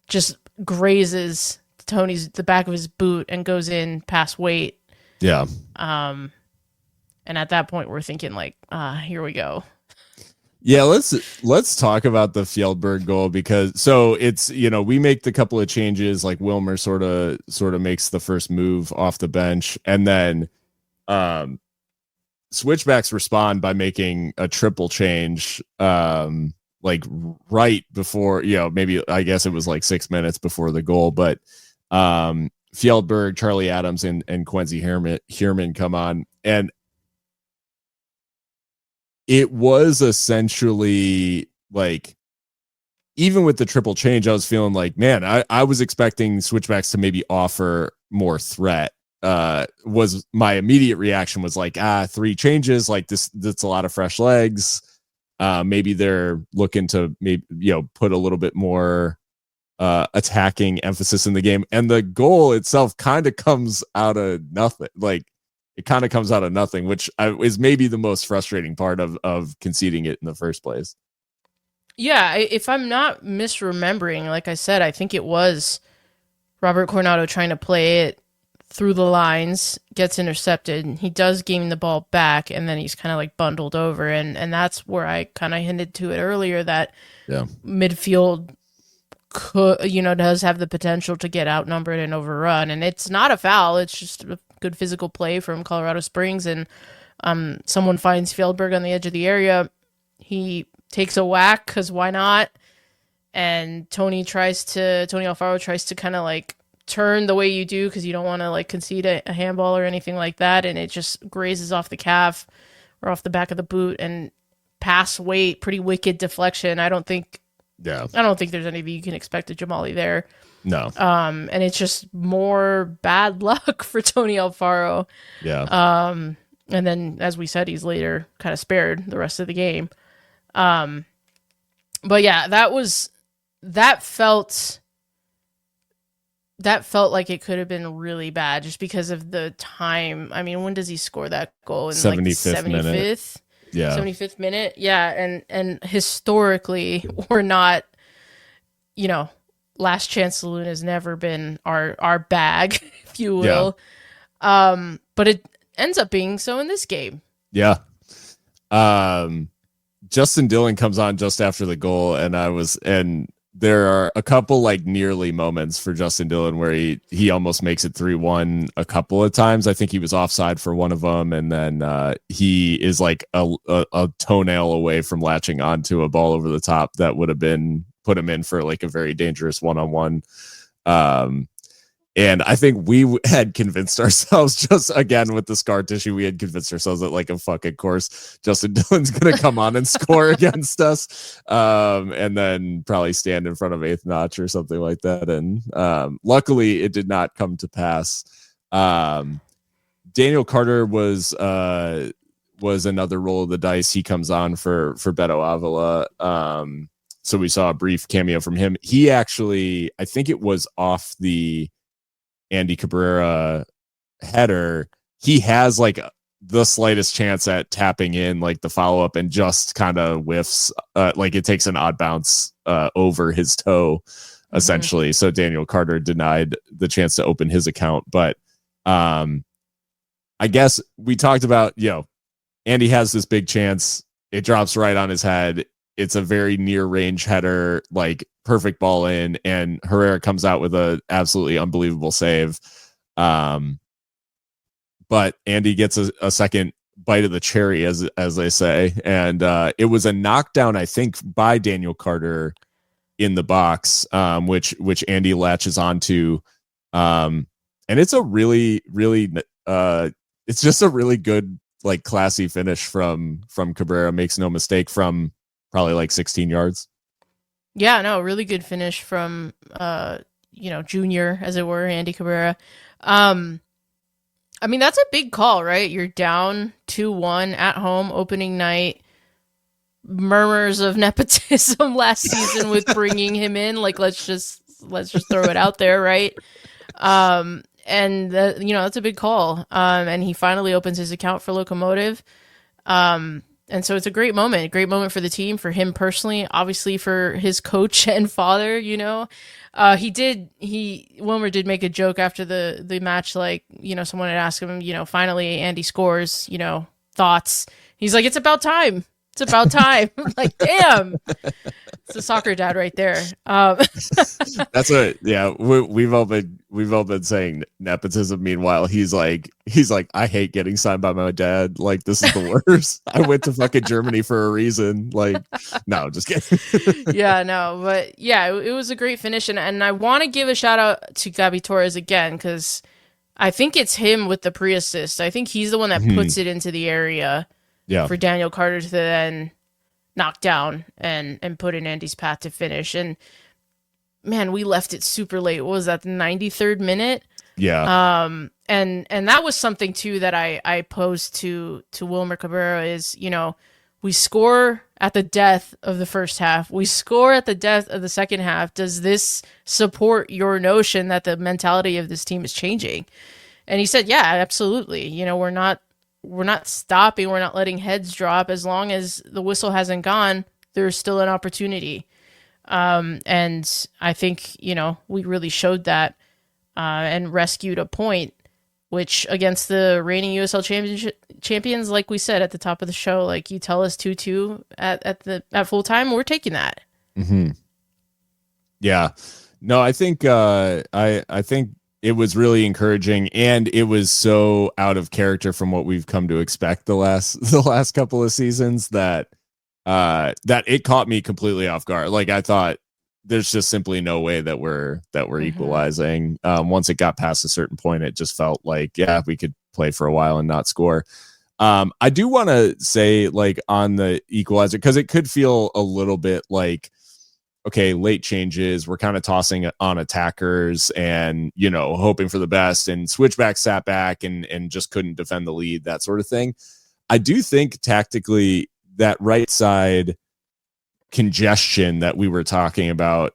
just grazes the back of his boot and goes in past weight. Yeah. And at that point we're thinking like, here we go. Yeah, let's talk about the Fjällberg goal, because it's we make the couple of changes, like Wilmer sort of makes the first move off the bench, and then Switchbacks respond by making a triple change, like right before, maybe I guess it was like 6 minutes before the goal, but Fjällberg, Charlie Adams, and Quincy Heerman come on, and it was essentially like, even with the triple change, I was feeling like, man, I was expecting Switchbacks to maybe offer more threat. Was my immediate reaction was like, 3 changes, like that's a lot of fresh legs. Maybe they're looking to put a little bit more attacking emphasis in the game. And the goal itself kind of comes out of nothing. Like, it kind of comes out of nothing, which is maybe the most frustrating part of conceding it in the first place. Yeah, if I'm not misremembering, like I said, I think it was Robert Coronado trying to play it through the lines, gets intercepted. He does gain the ball back, and then he's kind of like bundled over. And that's where I kind of hinted to it earlier, that midfield does have the potential to get outnumbered and overrun. And it's not a foul. It's just a good physical play from Colorado Springs. And someone finds Fjällberg on the edge of the area. He takes a whack, because why not? And Tony Alfaro tries to kind of like turn the way you do, because you don't want to like concede a handball or anything like that. And it just grazes off the calf or off the back of the boot and pass weight, pretty wicked deflection. I don't think there's anything you can expect of Jamali there. No. And it's just more bad luck for Tony Alfaro. Yeah. And then, as we said, he's later kind of spared the rest of the game. But yeah, that felt like it could have been really bad, just because of the time. I mean, when does he score that goal? In 75th like the 75th minute. Yeah. 75th minute. Yeah. And historically, we're not, Last Chance Saloon has never been our bag, if you will. Yeah. But it ends up being so in this game. Yeah. Justin Dillon comes on just after the goal, and there are a couple like nearly moments for Justin Dillon where he almost makes it 3-1 a couple of times. I think he was offside for one of them, and then he is like a toenail away from latching onto a ball over the top that would have put him in for like a very dangerous one-on-one. And I think we had convinced ourselves, just again with the scar tissue, we had convinced ourselves that, like, a fucking course, Justin Dillon's going to come on and score against us, and then probably stand in front of Eighth Notch or something like that. And luckily, it did not come to pass. Daniel Carter was another roll of the dice. He comes on for Beto Avila. So we saw a brief cameo from him. He actually, I think it was off the Andy Cabrera header, he has like the slightest chance at tapping in like the follow-up, and just kind of whiffs, like it takes an odd bounce over his toe, essentially. So Daniel Carter denied the chance to open his account. But I guess we talked about, Andy has this big chance, it drops right on his head, it's a very near range header, like perfect ball in, and Herrera comes out with a absolutely unbelievable save. But Andy gets a second bite of the cherry, as they say. And it was a knockdown, I think, by Daniel Carter in the box, which Andy latches onto. And it's a really, really, it's just a really good, like, classy finish from Cabrera. Makes no mistake from probably like 16 yards. Yeah, no, really good finish from junior, as it were, Andy Cabrera. I mean, that's a big call, right? You're down 2-1 at home opening night. Murmurs of nepotism last season with bringing him in. Like, let's just throw it out there, right? And that's a big call. And he finally opens his account for Locomotive. And so it's a great moment for the team, for him personally, obviously for his coach and father, Wilmer did make a joke after the match, like, someone had asked him, finally Andy scores, thoughts. He's like, it's about time. It's about time. Like, damn. It's a soccer dad right there. That's what, yeah. We've all been saying nepotism. Meanwhile, he's like, I hate getting signed by my dad. Like, this is the worst. I went to fucking Germany for a reason. Like, no, just kidding. Yeah, no, but yeah, it was a great finish, and I want to give a shout out to Gabi Torres again, because I think it's him with the pre-assist. I think he's the one that puts it into the area. Yeah. For Daniel Carter to then knock down and put in Andy's path to finish. And man, we left it super late. What was that, the 93rd minute? Yeah. And that was something too that I posed to Wilmer Cabrera is, we score at the death of the first half. We score at the death of the second half. Does this support your notion that the mentality of this team is changing? And he said, yeah, absolutely. We're not stopping. We're not letting heads drop. As long as the whistle hasn't gone, there's still an opportunity. And I think, we really showed that and rescued a point, which against the reigning USL champions, like we said at the top of the show, like, you tell us 2-2 at full time, we're taking that. Mm-hmm. Yeah. No, I think I think it was really encouraging, and it was so out of character from what we've come to expect the last couple of seasons that it caught me completely off guard. Like, I thought there's just simply no way that we're equalizing. Once it got past a certain point, it just felt like, yeah, we could play for a while and not score. I do want to say, like, on the equalizer, because it could feel a little bit like, okay, late changes, we're kind of tossing on attackers and, hoping for the best, and Switchbacks sat back and just couldn't defend the lead, that sort of thing. I do think tactically that right side congestion that we were talking about,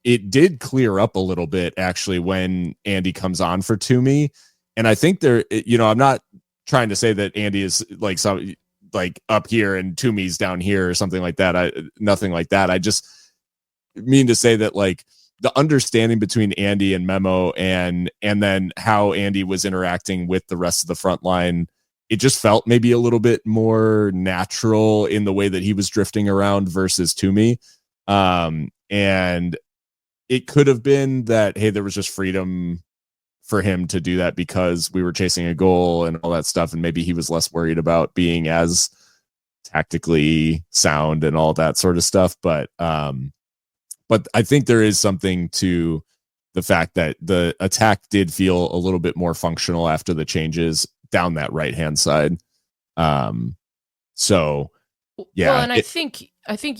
it did clear up a little bit actually when Andy comes on for Toomey. And I think I'm not trying to say that Andy is like some, like, up here and Toomey's down here or something like that. Nothing like that. I just mean to say that, like, the understanding between Andy and Memo and then how Andy was interacting with the rest of the front line, it just felt maybe a little bit more natural in the way that he was drifting around versus Toomey. And it could have been that, hey, there was just freedom for him to do that because we were chasing a goal and all that stuff, and maybe he was less worried about being as tactically sound and all that sort of stuff. But I think there is something to the fact that the attack did feel a little bit more functional after the changes down that right-hand side. So yeah. Well, and I think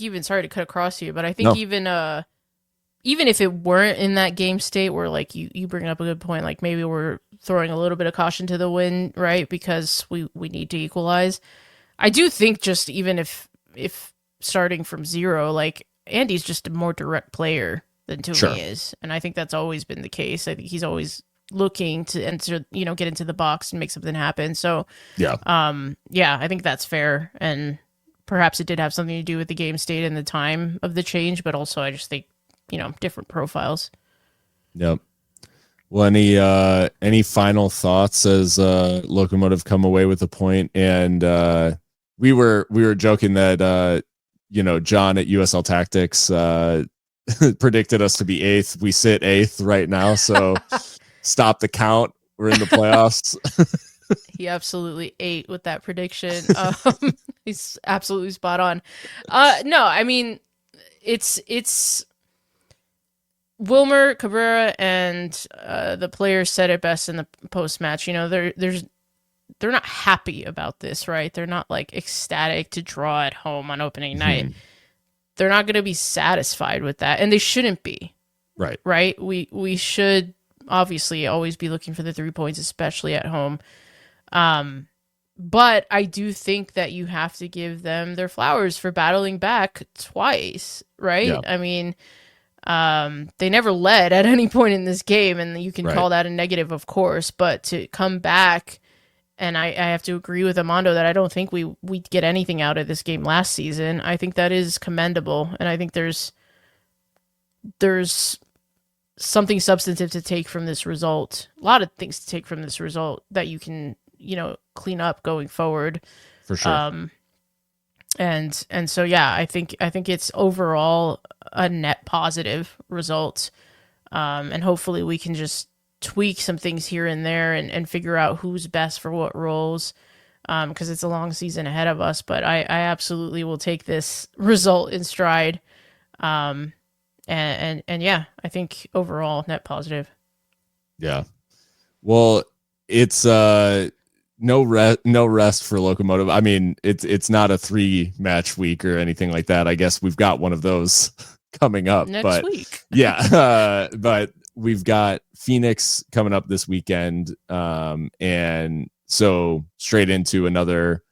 even, sorry to cut across you, but I think even if it weren't in that game state where, like, you bring up a good point, like, maybe we're throwing a little bit of caution to the wind, right? Because we need to equalize. I do think just even if starting from zero, like, Andy's just a more direct player than Toomey is. And I think that's always been the case. I think he's always looking to enter, get into the box and make something happen. So, I think that's fair. And perhaps it did have something to do with the game state and the time of the change, but also I just think, different profiles. Yep. Well, any final thoughts as Locomotive come away with a point? And we were joking that John at USL Tactics predicted us to be 8th. We sit 8th right now, so stop the count. We're in the playoffs. He absolutely ate with that prediction. He's absolutely spot on. No, I mean, it's Wilmer, Cabrera, and the players said it best in the post match. You know, they're not happy about this, right? They're not like ecstatic to draw at home on opening night. They're not going to be satisfied with that, and they shouldn't be. Right. Right? We should obviously always be looking for the 3 points, especially at home. But I do think that you have to give them their flowers for battling back twice, right? Yeah. I mean, they never led at any point in this game, and you can Right. call that a negative, of course, but to come back, and I have to agree with Amando that I don't think we get anything out of this game last season. I think that is commendable, and I think there's something substantive to take from this result. A lot of things to take from this result that you can, clean up going forward. For sure. And so yeah, I think it's overall a net positive result. And hopefully we can just tweak some things here and there and figure out who's best for what roles. Because it's a long season ahead of us, but I absolutely will take this result in stride. And yeah, I think overall net positive. Yeah. Well, it's no rest for Locomotive. I mean, it's not a 3-match week or anything like that. I guess we've got one of those coming up next week. Yeah. But we've got Phoenix coming up this weekend. And so straight into another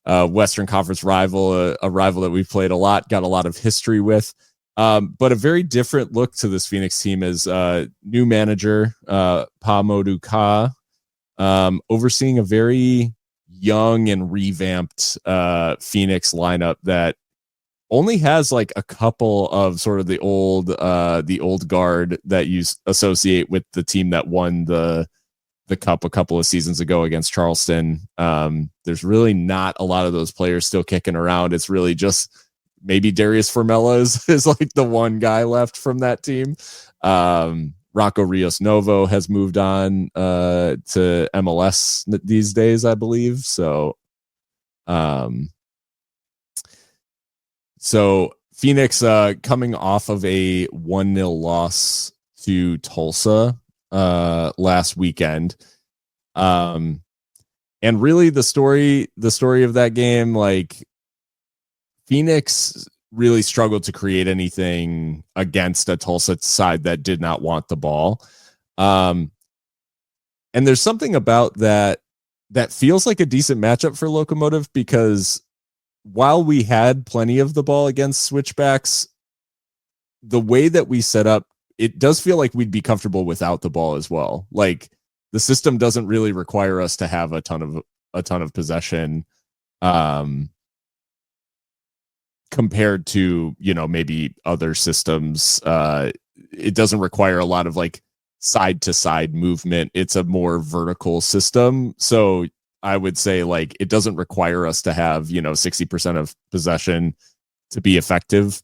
Western Conference rival, a rival that we've played a lot, got a lot of history with. But a very different look to this Phoenix team is new manager, Pamodu Ka, overseeing a very young and revamped Phoenix lineup that only has like a couple of sort of the old guard that you associate with the team that won the cup a couple of seasons ago against Charleston. There's really not a lot of those players still kicking around. It's really just maybe Darius Formella is like the one guy left from that team. Rocco Rios Novo has moved on to MLS these days, I believe. So Phoenix coming off of a 1-0 loss to Tulsa last weekend. And really the story of that game, like, Phoenix really struggled to create anything against a Tulsa side that did not want the ball. And there's something about that feels like a decent matchup for Locomotive, because while we had plenty of the ball against Switchbacks, the way that we set up, it does feel like we'd be comfortable without the ball as well. Like, the system doesn't really require us to have a ton of possession. Compared to, maybe other systems, it doesn't require a lot of like side to side movement. It's a more vertical system. So I would say, like, it doesn't require us to have, 60% of possession to be effective.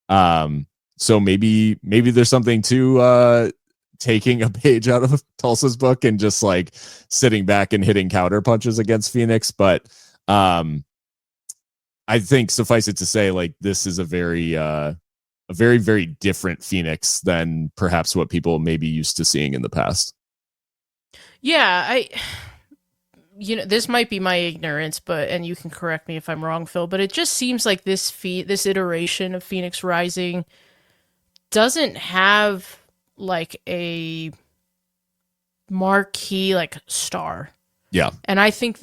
So maybe there's something to taking a page out of Tulsa's book and just like sitting back and hitting counter punches against Phoenix. But I think suffice it to say, like, this is a very, very different Phoenix than perhaps what people may be used to seeing in the past. Yeah, this might be my ignorance, and you can correct me if I'm wrong, Phil, but it just seems like this iteration of Phoenix Rising doesn't have like a marquee like star. Yeah. And I think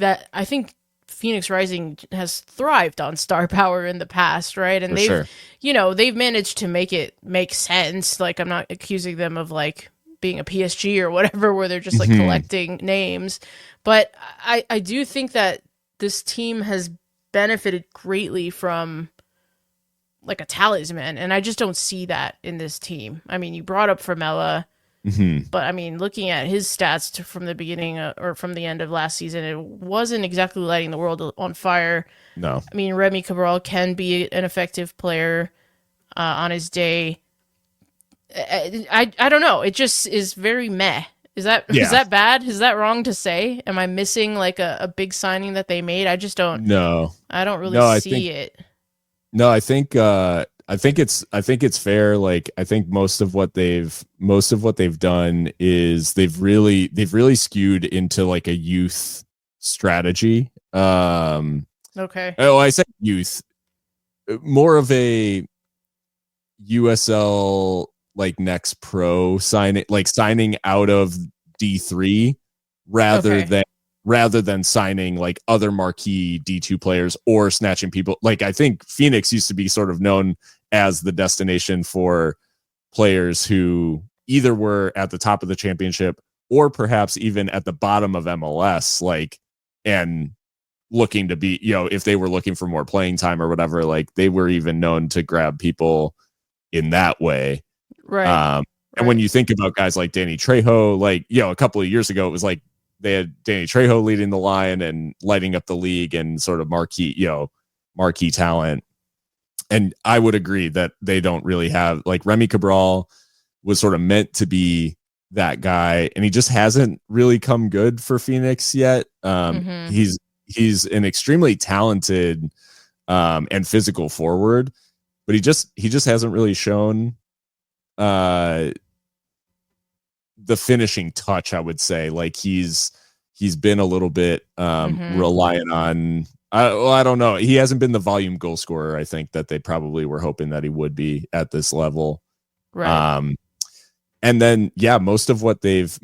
Phoenix Rising has thrived on star power in the past, right? And they've managed to make it make sense. Like, I'm not accusing them of like being a PSG or whatever, where they're just like collecting names. But I do think that this team has benefited greatly from like a talisman, and I just don't see that in this team. I mean, you brought up Formella. But I mean, looking at his stats from the beginning or from the end of last season, it wasn't exactly lighting the world on fire. No. I mean, Remy Cabral can be an effective player on his day. I don't know. It just is very meh. Is that bad? Is that wrong to say? Am I missing like a big signing that they made? I just don't. No. I don't really see it. No, I think I think it's fair. Like, I think most of what they've done is they've really skewed into like a youth strategy. Okay. Oh, I said youth, more of a USL like next pro signing out of D3 rather than signing like other marquee D2 players or snatching people. Like, I think Phoenix used to be sort of known as the destination for players who either were at the top of the championship or perhaps even at the bottom of MLS, like, and looking to be, if they were looking for more playing time or whatever, like they were even known to grab people in that way. Right. And when you think about guys like Danny Trejo, like, a couple of years ago, it was like they had Danny Trejo leading the line and lighting up the league and sort of marquee talent. And I would agree that they don't really have, like, Remy Cabral was sort of meant to be that guy, and he just hasn't really come good for Phoenix yet. He's an extremely talented and physical forward, but he just hasn't really shown the finishing touch, I would say. Like, he's been a little bit reliant on, I don't know. He hasn't been the volume goal scorer, I think, that they probably were hoping that he would be at this level. Right. And then, most of what they've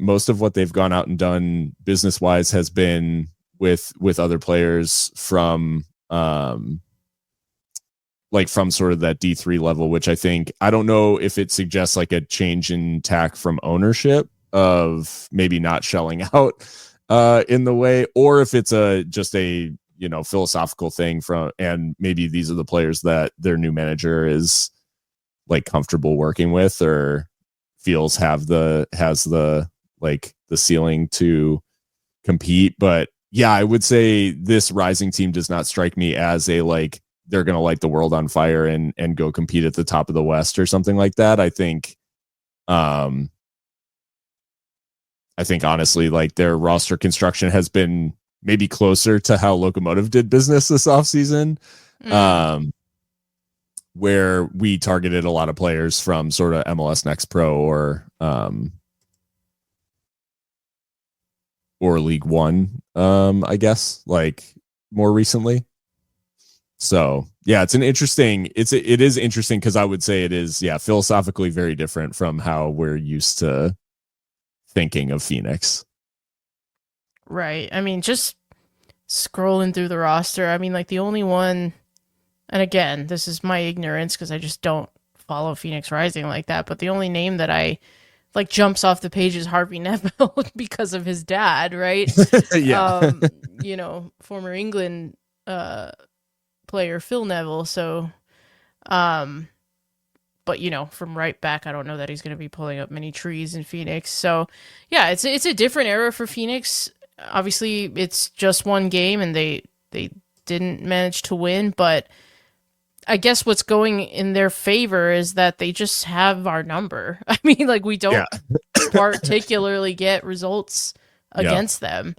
gone out and done business wise has been with other players from from sort of that D3 level, which I don't know if it suggests like a change in tack from ownership of maybe not shelling out in the way, or if it's just a philosophical thing and maybe these are the players that their new manager is like comfortable working with or feels has the like the ceiling to compete. But I would say this Rising team does not strike me as a like they're going to light the world on fire and go compete at the top of the West or something like that. I think honestly, like, their roster construction has been maybe closer to how Locomotive did business this offseason, where we targeted a lot of players from sort of MLS Next Pro or League One, I guess, like, more recently. So it is interesting because I would say it is philosophically very different from how we're used to thinking of Phoenix. Right. I mean, just scrolling through the roster, I mean, like, the only one, and again, this is my ignorance because I just don't follow Phoenix Rising like that, but the only name that I like jumps off the page is Harvey Neville because of his dad, right? Former England player Phil Neville. So, but from right back, I don't know that he's going to be pulling up many trees in Phoenix. So, it's a different era for Phoenix. Obviously, it's just one game, and they didn't manage to win. But I guess what's going in their favor is that they just have our number. I mean, like, we don't particularly get results against them.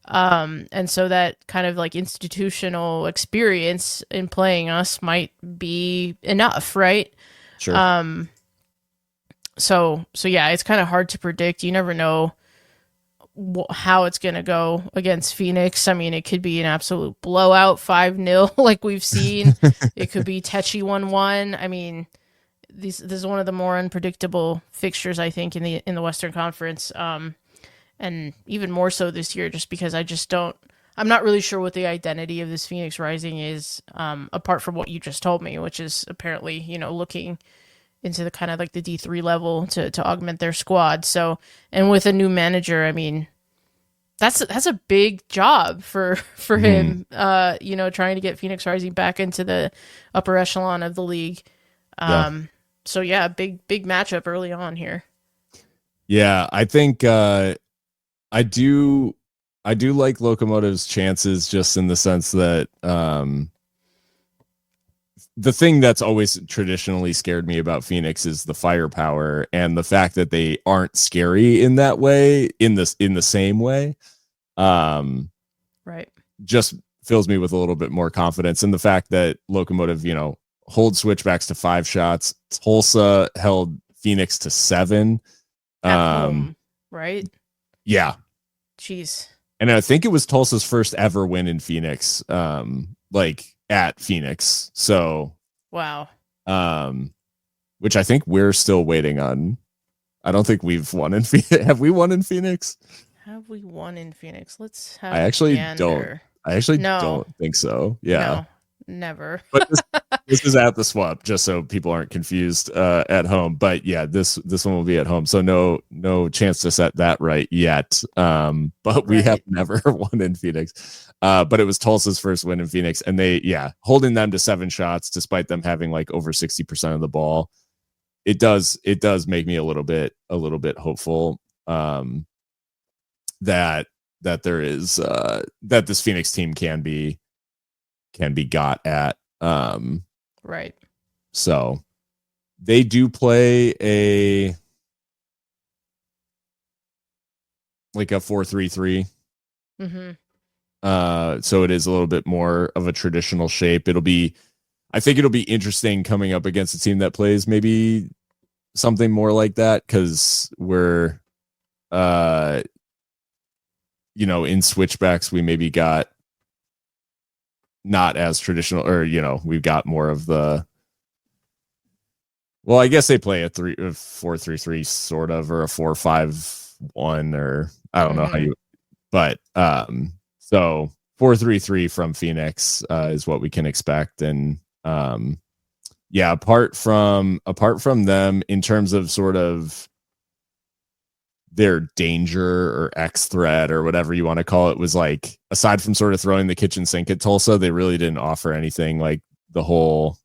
And so that kind of like institutional experience in playing us might be enough, right? Sure. So it's kind of hard to predict. You never know how it's going to go against Phoenix. I mean, it could be an absolute blowout 5-0 like we've seen. It could be tetchy 1-1. I mean, this is one of the more unpredictable fixtures, I think, in the Western Conference. And even more so this year, just because I'm not really sure what the identity of this Phoenix Rising is, apart from what you just told me, which is apparently, looking into the kind of like the D3 level to augment their squad. So, and with a new manager, I mean, that's a big job for him, trying to get Phoenix Rising back into the upper echelon of the league. So big matchup early on here. Yeah, I think I do like Locomotive's chances, just in the sense that the thing that's always traditionally scared me about Phoenix is the firepower, and the fact that they aren't scary in that way, in the same way. Right. Just fills me with a little bit more confidence. And the fact that Locomotive, hold Switchbacks to 5 shots. Tulsa held Phoenix to 7. At home, right? Yeah. Jeez. And I think it was Tulsa's first ever win in Phoenix, like at Phoenix. So, wow. Which I think we're still waiting on. I don't think we've won in Phoenix. Have we won in Phoenix? Have we won in Phoenix? Let's have. I actually don't. Don't think so. Yeah. No, never. But this is at the swap, just so people aren't confused at home. But yeah, this one will be at home, so no chance to set that right yet. But we have never won in Phoenix. But it was Tulsa's first win in Phoenix, and they holding them to 7 shots despite them having like over 60% of the ball. It does make me a little bit hopeful that there is that this Phoenix team can be got at. Right. So they do play a 4-3-3. Mm-hmm. So it is a little bit more of a traditional shape. I think it'll be interesting coming up against a team that plays maybe something more like that, because we're in Switchbacks we maybe got not as traditional, or we've got more of the, well, I guess they play a 4-3-3 sort of, or a 4-5-1, or I don't know how you, but so 4-3-3 from Phoenix is what we can expect. And apart from them in terms of sort of their danger or X threat or whatever you want to call it, was like, aside from sort of throwing the kitchen sink at Tulsa, they really didn't offer anything like the whole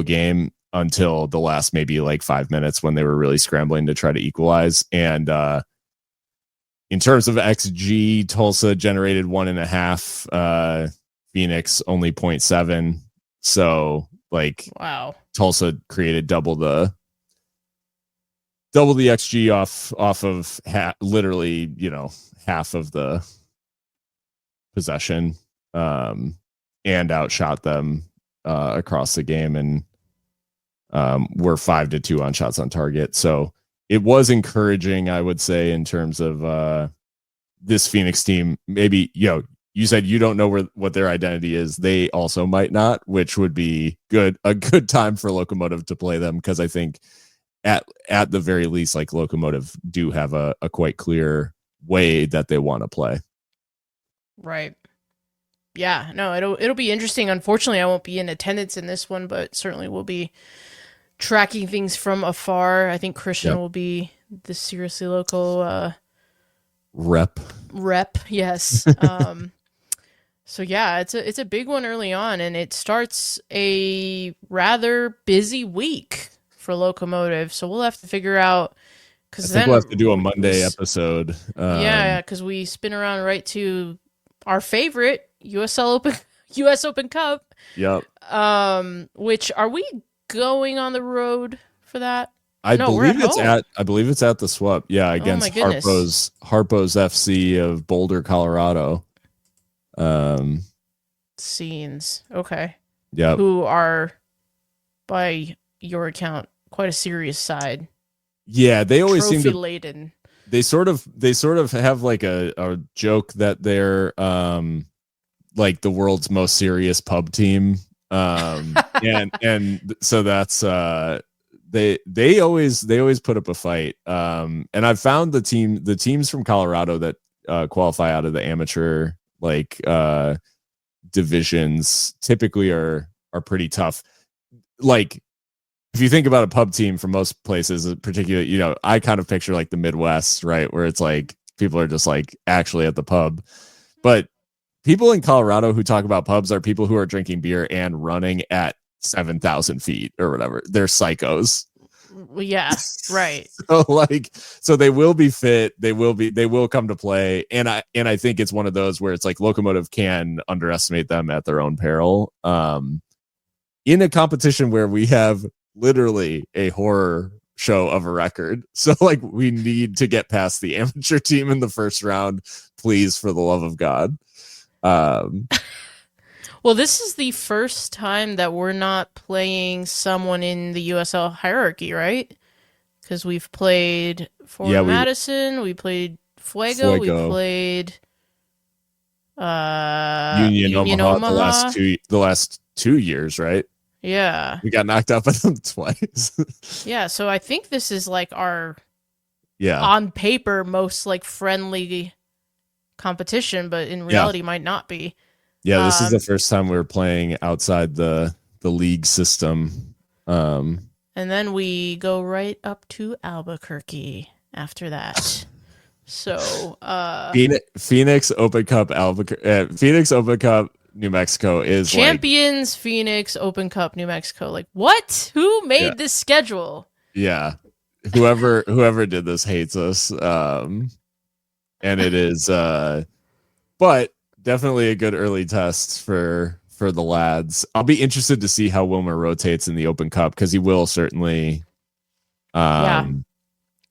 game until the last maybe like 5 minutes, when they were really scrambling to try to equalize. And in terms of XG, Tulsa generated 1.5, Phoenix only 0.7. So like, wow, Tulsa created double the XG off of literally, half of the possession, and outshot them across the game, and we're 5-2 on shots on target. So it was encouraging, I would say, in terms of this Phoenix team. Maybe, you said you don't know what their identity is. They also might not, which would be a good time for Locomotive to play them, because I think at the very least, like, Locomotive do have a quite clear way that they want to play. Right. Yeah, no, it'll be interesting. Unfortunately, I won't be in attendance in this one, but certainly we'll be tracking things from afar. I think Christian will be the Seriously Local rep. Yes. So yeah, it's a big one early on, and it starts a rather busy week for Locomotive. So we'll have to figure out, because then we'll have to do a Monday episode. Because we spin around right to our favorite US Open Cup. Yep. Which, are we going on the road for that? I believe it's at the swap. Yeah, against Harpo's FC of Boulder, Colorado. Scenes. Okay. Yeah. Who are, by your account, quite a serious side. Yeah, they always seem to laden. They sort of have like a joke that they're like the world's most serious pub team. And so that's they always put up a fight. And I've found the teams from Colorado that qualify out of the amateur divisions typically are pretty tough. Like, if you think about a pub team from most places, particularly, I kind of picture like the Midwest, right, where it's like people are just like actually at the pub. But people in Colorado who talk about pubs are people who are drinking beer and running at 7,000 feet or whatever. They're psychos. Yeah, right. So they will be fit. They will come to play. And I think it's one of those where it's like Locomotive can underestimate them at their own peril. In a competition where we have literally a horror show of a record. So like, we need to get past the amateur team in the first round, please, for the love of God. Well, this is the first time that we're not playing someone in the USL hierarchy, right? Because we've played Yeah, Fort Madison, we played Fuego, we Fuego, played Union Union Omaha Omaha. the last 2 years, right? Yeah. We got knocked out by them twice. Yeah, so I think this is like our Yeah. on paper most like friendly competition, but in Yeah. reality might not be. Yeah, this is the first time we're playing outside the league system. And then we go right up to Albuquerque after that. So Phoenix Open Cup Albuquerque, Phoenix Open Cup New Mexico is Champions, like, Phoenix Open Cup New Mexico. Like, what? Who made this schedule? Yeah. Whoever did this hates us. And it is but definitely a good early test for the lads. I'll be interested to see how Wilmer rotates in the Open Cup, because he will certainly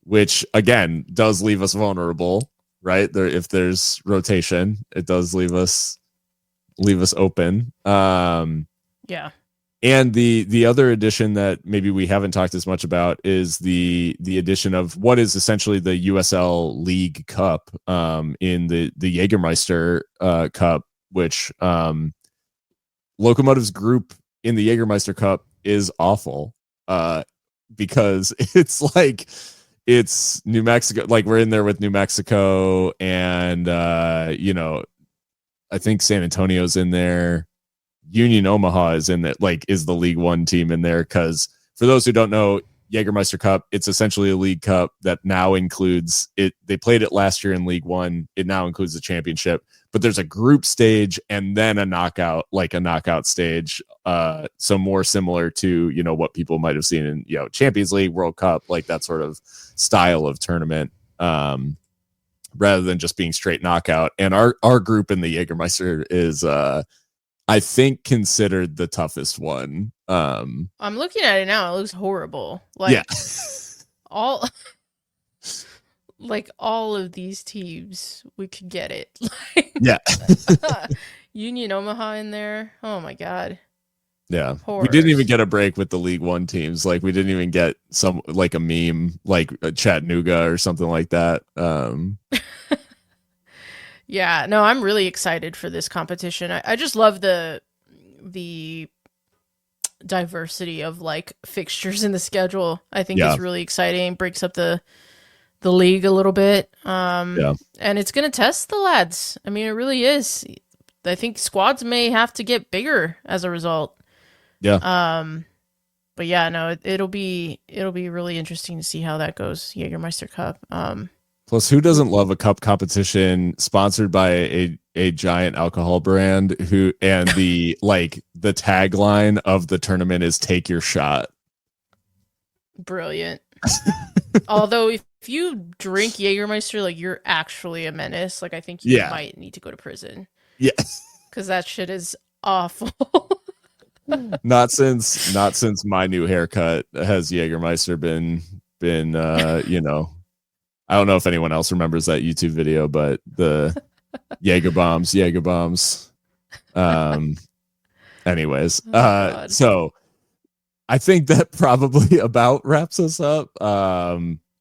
which again does leave us vulnerable, right? There, if there's rotation, it does leave us open. Yeah. And the other addition that maybe we haven't talked as much about is the addition of what is essentially the USL League Cup in the Jägermeister Cup, which Locomotive's group in the Jägermeister Cup is awful because it's New Mexico. Like, we're in there with New Mexico, and I think San Antonio's in there. Union Omaha is in that, like, is the League One team in there, because for those who don't know, Jägermeister Cup, it's essentially a league cup that now includes it. They played it last year in League One. It now includes the championship, but there's a group stage and then a knockout stage. So more similar to, what people might have seen in, Champions League, World Cup, like that sort of style of tournament, rather than just being straight knockout. And our group in the Jägermeister is, I think, considered the toughest one. I'm looking at it now. It looks horrible. Like, yeah. all of these teams, we could get it. Yeah. Union Omaha in there. Oh my God. Yeah. Horrors. We didn't even get a break with the League One teams. Like, we didn't even get some, like, a meme, like a Chattanooga or something like that. Yeah, no, I'm really excited for this competition. I just love the diversity of, like, fixtures in the schedule. I think it's really exciting. Breaks up the league a little bit. And it's going to test the lads. I mean, it really is. I think squads may have to get bigger as a result. Yeah. But yeah, no, it'll be really interesting to see how that goes. Jägermeister Cup. Plus, who doesn't love a cup competition sponsored by a giant alcohol brand and the the tagline of the tournament is "Take your shot." Brilliant. Although if you drink Jägermeister, like, you're actually a menace. Like, I think you might need to go to prison. Yeah. Because that shit is awful. Not since my new haircut has Jägermeister been I don't know if anyone else remembers that YouTube video, but the Jaeger bombs. Anyways, so I think that probably about wraps us up.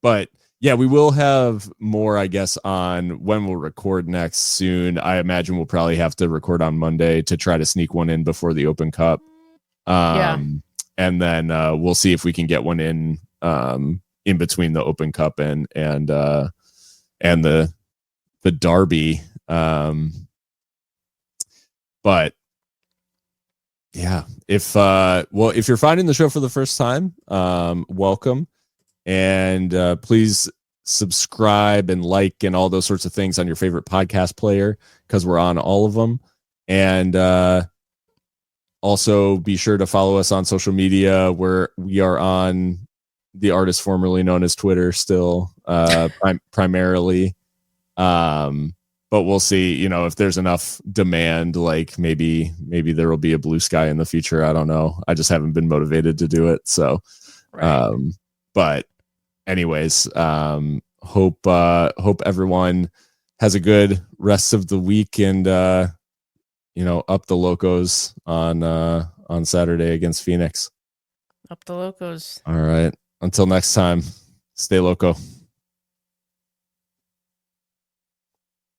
But yeah, we will have more, I guess, on when we'll record next soon. I imagine we'll probably have to record on Monday to try to sneak one in before the Open Cup. And then we'll see if we can get one in between the Open Cup and the Derby. But yeah, if you're finding the show for the first time, welcome, and please subscribe and like and all those sorts of things on your favorite podcast player, because we're on all of them. And also be sure to follow us on social media, where we are on the artist formerly known as Twitter still, primarily. But we'll see, if there's enough demand, like maybe there will be a Blue Sky in the future. I don't know. I just haven't been motivated to do it. So, right. But anyways, hope everyone has a good rest of the week, and up the Locos on Saturday against Phoenix. Up the Locos. All right. Until next time, stay loco.